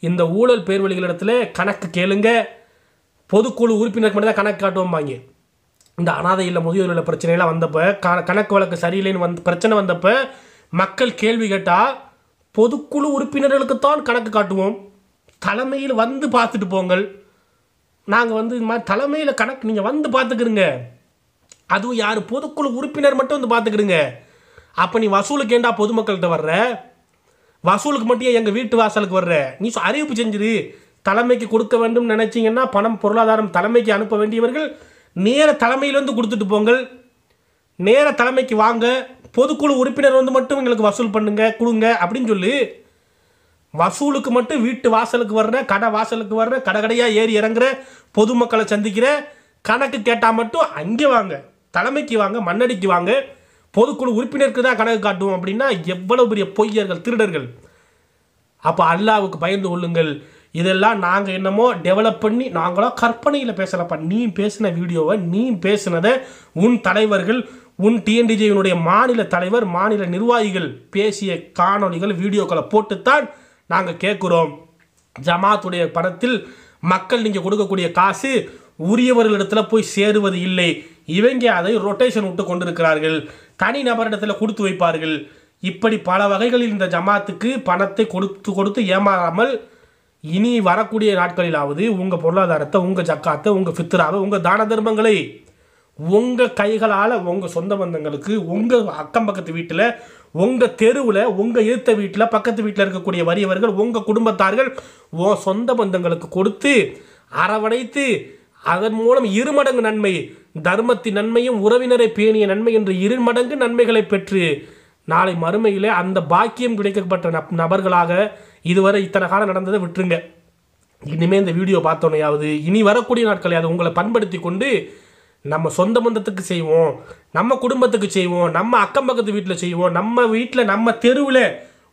இந்த ஊழல் பேர்வழிகளிடத்தில் கணக்கு கேளுங்க. பொதுக்குழு உறுப்பினருக்கு மட்டும் தான் கணக்கு காட்டுவோம்பாங்க. இந்த அனாதை இல்ல முதியோர்கள் பிரச்சனைலாம் வந்தப்போ, கணக்கு வழக்கு சரியில்லைன்னு பிரச்சனை வந்தப்போ மக்கள் கேள்வி கேட்டால் பொதுக்குழு உறுப்பினர்களுக்குத்தான் கணக்கு காட்டுவோம், தலைமையில் வந்து பார்த்துட்டு போங்கள், நாங்கள் வந்து இது மாதிரி தலைமையில் கணக்கு நீங்கள் வந்து பார்த்துக்கிறங்க. அதுவும் யார்? பொதுக்குழு உறுப்பினர் மட்டும் வந்து பார்த்துக்கிடுங்க. அப்போ நீ வசூலுக்கு ஏண்டா பொதுமக்கள்கிட்ட வர்ற? வசூலுக்கு மட்டும் எங்கள் வீட்டு வாசலுக்கு வர்ற? நீ அறிவிப்பு செஞ்சிரு. தலைமைக்கு கொடுக்க வேண்டும் நினைச்சிங்கன்னா பணம் பொருளாதாரம் தலைமைக்கு அனுப்ப வேண்டியவர்கள் நேர தலைமையிலேருந்து கொடுத்துட்டு போங்கள், நேர தலைமைக்கு வாங்க, பொதுக்குழு உறுப்பினர் வந்து மட்டும் எங்களுக்கு வசூல் பண்ணுங்க கொடுங்க அப்படின்னு சொல்லி, வசூலுக்கு மட்டும் வீட்டு வாசலுக்கு வர்ற, கடை வாசலுக்கு வர்ற, கடையாக ஏறி இறங்குற, பொதுமக்களை சந்திக்கிற, கணக்கு கேட்டால் மட்டும் அங்கே வாங்க, தலைமைக்கு வாங்க, மண்ணடிக்கு வாங்க, பொதுக்குழு உறுப்பினருக்கு தான் கணக்கு காட்டுவோம் அப்படின்னா எவ்வளவு பெரிய பொய்யர்கள், திருடர்கள். அப்போ அல்லாஹ்வுக்கு பயந்து கொள்ளுங்கள். இதெல்லாம் நாங்கள் என்னமோ டெவலப் பண்ணி நாங்களோ கற்பனையில் பேசலப்பா. நீ பேசின வீடியோவை, நீ பேசினதை உன் தலைவர்கள், உன் டிஎன்டிஜேவினுடைய மாநில தலைவர், மாநில நிர்வாகிகள் பேசிய காணொலிகள், வீடியோக்களை போட்டுத்தான் நாங்கள் கேட்குறோம். ஜமாத்துடைய பணத்தில் மக்கள் நீங்கள் கொடுக்கக்கூடிய காசு உரியவர்களிடத்தில் போய் சேருவது இல்லை. இவங்க அதை ரொட்டேஷன் விட்டு கொண்டிருக்கிறார்கள், தனி நபரிடத்தில் கொடுத்து வைப்பார்கள். இப்படி பல வகைகளில் இந்த ஜமாத்துக்கு பணத்தை கொடுத்து ஏமாறாமல் இனி வரக்கூடிய நாட்களிலாவது உங்கள் பொருளாதாரத்தை, உங்கள் ஜக்காத்தை, உங்கள் ஃபித்ராவை, உங்கள் தான தர்மங்களை உங்கள் கைகளால் உங்கள் சொந்த பந்தங்களுக்கு, உங்கள் அக்கம் பக்கத்து வீட்டில், உங்கள் தெருவில், உங்கள் எதிர்த்த வீட்டில், பக்கத்து வீட்டில் இருக்கக்கூடிய வறியவர்கள், உங்கள் குடும்பத்தார்கள், சொந்த பந்தங்களுக்கு கொடுத்து அரவணைத்து அதன் மூலம் இருமடங்கு நன்மை, தர்மத்தின் நன்மையும் உறவினரை பேணிய நன்மை என்று இருமடங்கு நன்மைகளை பெற்று நாளை மறுமையிலே அந்த பாக்கியம் கிடைக்கப்பட்ட நபர்களாக இதுவரை இத்தனை காலம் நடந்ததை விட்டுருங்க. இனிமேல் இந்த வீடியோ பார்த்தோன்னையாவது இனி வரக்கூடிய நாட்களையாவது உங்களை பண்படுத்தி கொண்டு நம்ம சொந்த பந்தத்துக்கு செய்வோம், நம்ம குடும்பத்துக்கு செய்வோம், நம்ம அக்கம் பக்கத்து வீட்டில் செய்வோம், நம்ம வீட்டில் நம்ம தெருவில்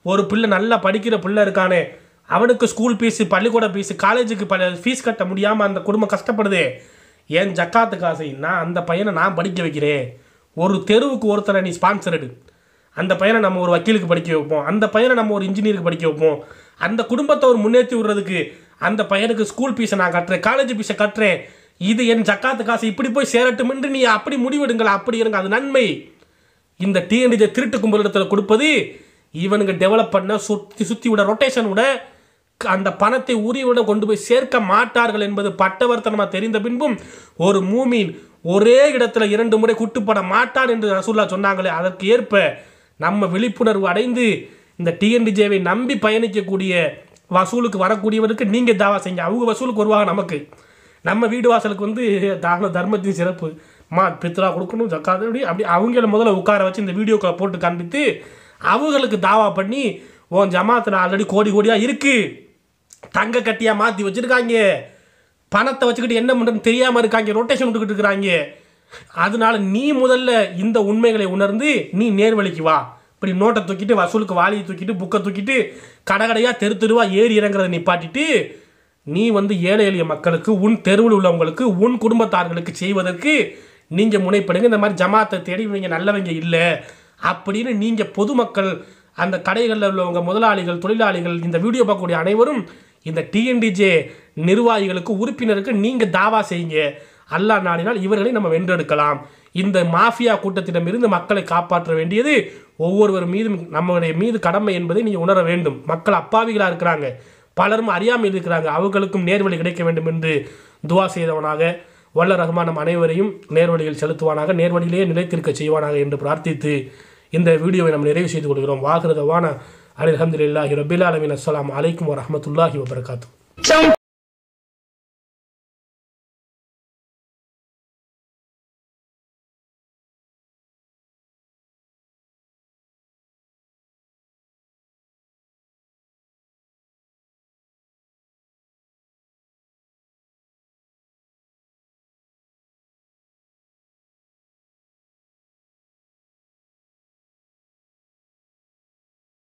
ஒரு பிள்ளை நல்லா படிக்கிற பிள்ளை இருக்கானே, அவனுக்கு ஸ்கூல் ஃபீஸு, பள்ளிக்கூட ஃபீஸு, காலேஜுக்கு ஃபீஸ் கட்ட முடியாமல் அந்த குடும்பம் கஷ்டப்படுதே, என் ஜக்காத்து காசைன்னா அந்த பையனை நான் படிக்க வைக்கிறேன். ஒரு தெருவுக்கு ஒருத்தரை நீ ஸ்பான்சர் எடு, அந்த பையனை நம்ம ஒரு வக்கீலுக்கு படிக்க வைப்போம், அந்த பையனை நம்ம ஒரு இன்ஜினியருக்கு படிக்க வைப்போம், அந்த குடும்பத்தை ஒரு முன்னேற்றி விடுறதுக்கு அந்த பையனுக்கு ஸ்கூல் ஃபீஸை நான் கட்டுறேன், காலேஜ் ஃபீஸை கட்டுறேன், இது என் ஜக்காத்து காசு இப்படி போய் சேரட்டும் என்று நீ அப்படி முடிவெடுங்கள். அப்படி இருங்க, அது நன்மை. இந்த டிஎன்டிஜே திருட்டு கும்பலிடத்தில் கொடுப்பது இவனுங்க டெவலப் பண்ண சுற்றி விட ரொட்டேஷன் விட அந்த பணத்தை உரிவிடம் கொண்டு போய் சேர்க்க மாட்டார்கள் என்பது பட்டவர்த்தனமாக தெரிந்த பின்பும் ஒரு மூமின் ஒரே இடத்துல 2 முறை குட்டுப்பட மாட்டான் என்று ரசூலுல்லாஹ் சொன்னாங்களே, அதற்கு ஏற்ப நம்ம விழிப்புணர்வு அடைந்து இந்த டிஎன்டிஜேவை நம்பி பயணிக்கக்கூடிய வசூலுக்கு வரக்கூடியவருக்கு நீங்கள் தாவா செய்யுங்க. அவங்க வசூலுக்கு வருவாங்க. நமக்கு நம்ம வீடு வாசலுக்கு வந்து தான தர்மத்தின் சிறப்பு, பித்ரா கொடுக்கணும், ஜக்காத் அப்படி அவங்கள முதல்ல உட்கார வச்சு இந்த வீடியோக்களை போட்டு காண்பித்து அவங்களுக்கு தாவா பண்ணி உன் ஜமாத்தில் ஆல்ரெடி கோடி கோடியாக இருக்குது, தங்க கட்டியாக மாற்றி வச்சுருக்காங்க, பணத்தை வச்சுக்கிட்டு என்ன பண்ணுறதுன்னு தெரியாமல் இருக்காங்க, ரொட்டேஷன் விட்டுக்கிட்டு இருக்கிறாங்க. அதனால நீ முதல்ல இந்த உண்மைகளை உணர்ந்து நீ நேர்வழிக்கு வா. இப்படி நோட்டை தூக்கிட்டு, வசூலுக்கு வாளியை தூக்கிட்டு, புக்கை தூக்கிட்டு, கடையாக தெரு தெருவா ஏறி இறங்குறத நிப்பாட்டிட்டு நீ வந்து ஏழை எளிய மக்களுக்கு, உன் தெருவில் உள்ளவங்களுக்கு, உன் குடும்பத்தார்களுக்கு செய்வதற்கு நீங்கள் முனைப்படுங்க. இந்த மாதிரி ஜமாத்தை தேடி இவங்க நல்லவங்க இல்லை அப்படின்னு நீங்கள் பொதுமக்கள், அந்த கடைகளில் உள்ளவங்க, முதலாளிகள், தொழிலாளிகள், இந்த வீடியோ பார்க்கக்கூடிய அனைவரும் இந்த டிஎன்டிஜே நிர்வாகிகளுக்கு, உறுப்பினருக்கு நீங்கள் தாவா செய்யுங்க. அல்லாஹ் நாடினால் இவர்களை நம்ம வென்றெடுக்கலாம். இந்த மாஃபியா கூட்டத்திடமிருந்து மக்களை காப்பாற்ற வேண்டியது ஒவ்வொருவர் மீதும் நம்மளுடைய மீது கடமை என்பதை நீங்கள் உணர வேண்டும். மக்கள் அப்பாவிகளாக இருக்கிறாங்க, பலரும் அறியாமல் இருக்கிறாங்க, அவர்களுக்கும் நேர்வழி கிடைக்க வேண்டும் என்று துவா செய்தவனாக வல்ல ரஹ்மான் நம் அனைவரையும் நேர்வழியில் செலுத்துவானாக, நேர்வழியிலேயே நிலைத்திருக்க செய்வானாக என்று பிரார்த்தித்து இந்த வீடியோவை நம்ம நிறைவு செய்து கொள்கிறோம். வாஹிரு தவானா அல்ஹம்துலில்லாஹி ரப்பில் ஆலமீன். அஸ்ஸலாமு அலைக்கும் வரஹ்மத்துல்லாஹி வபரகாத்துஹு.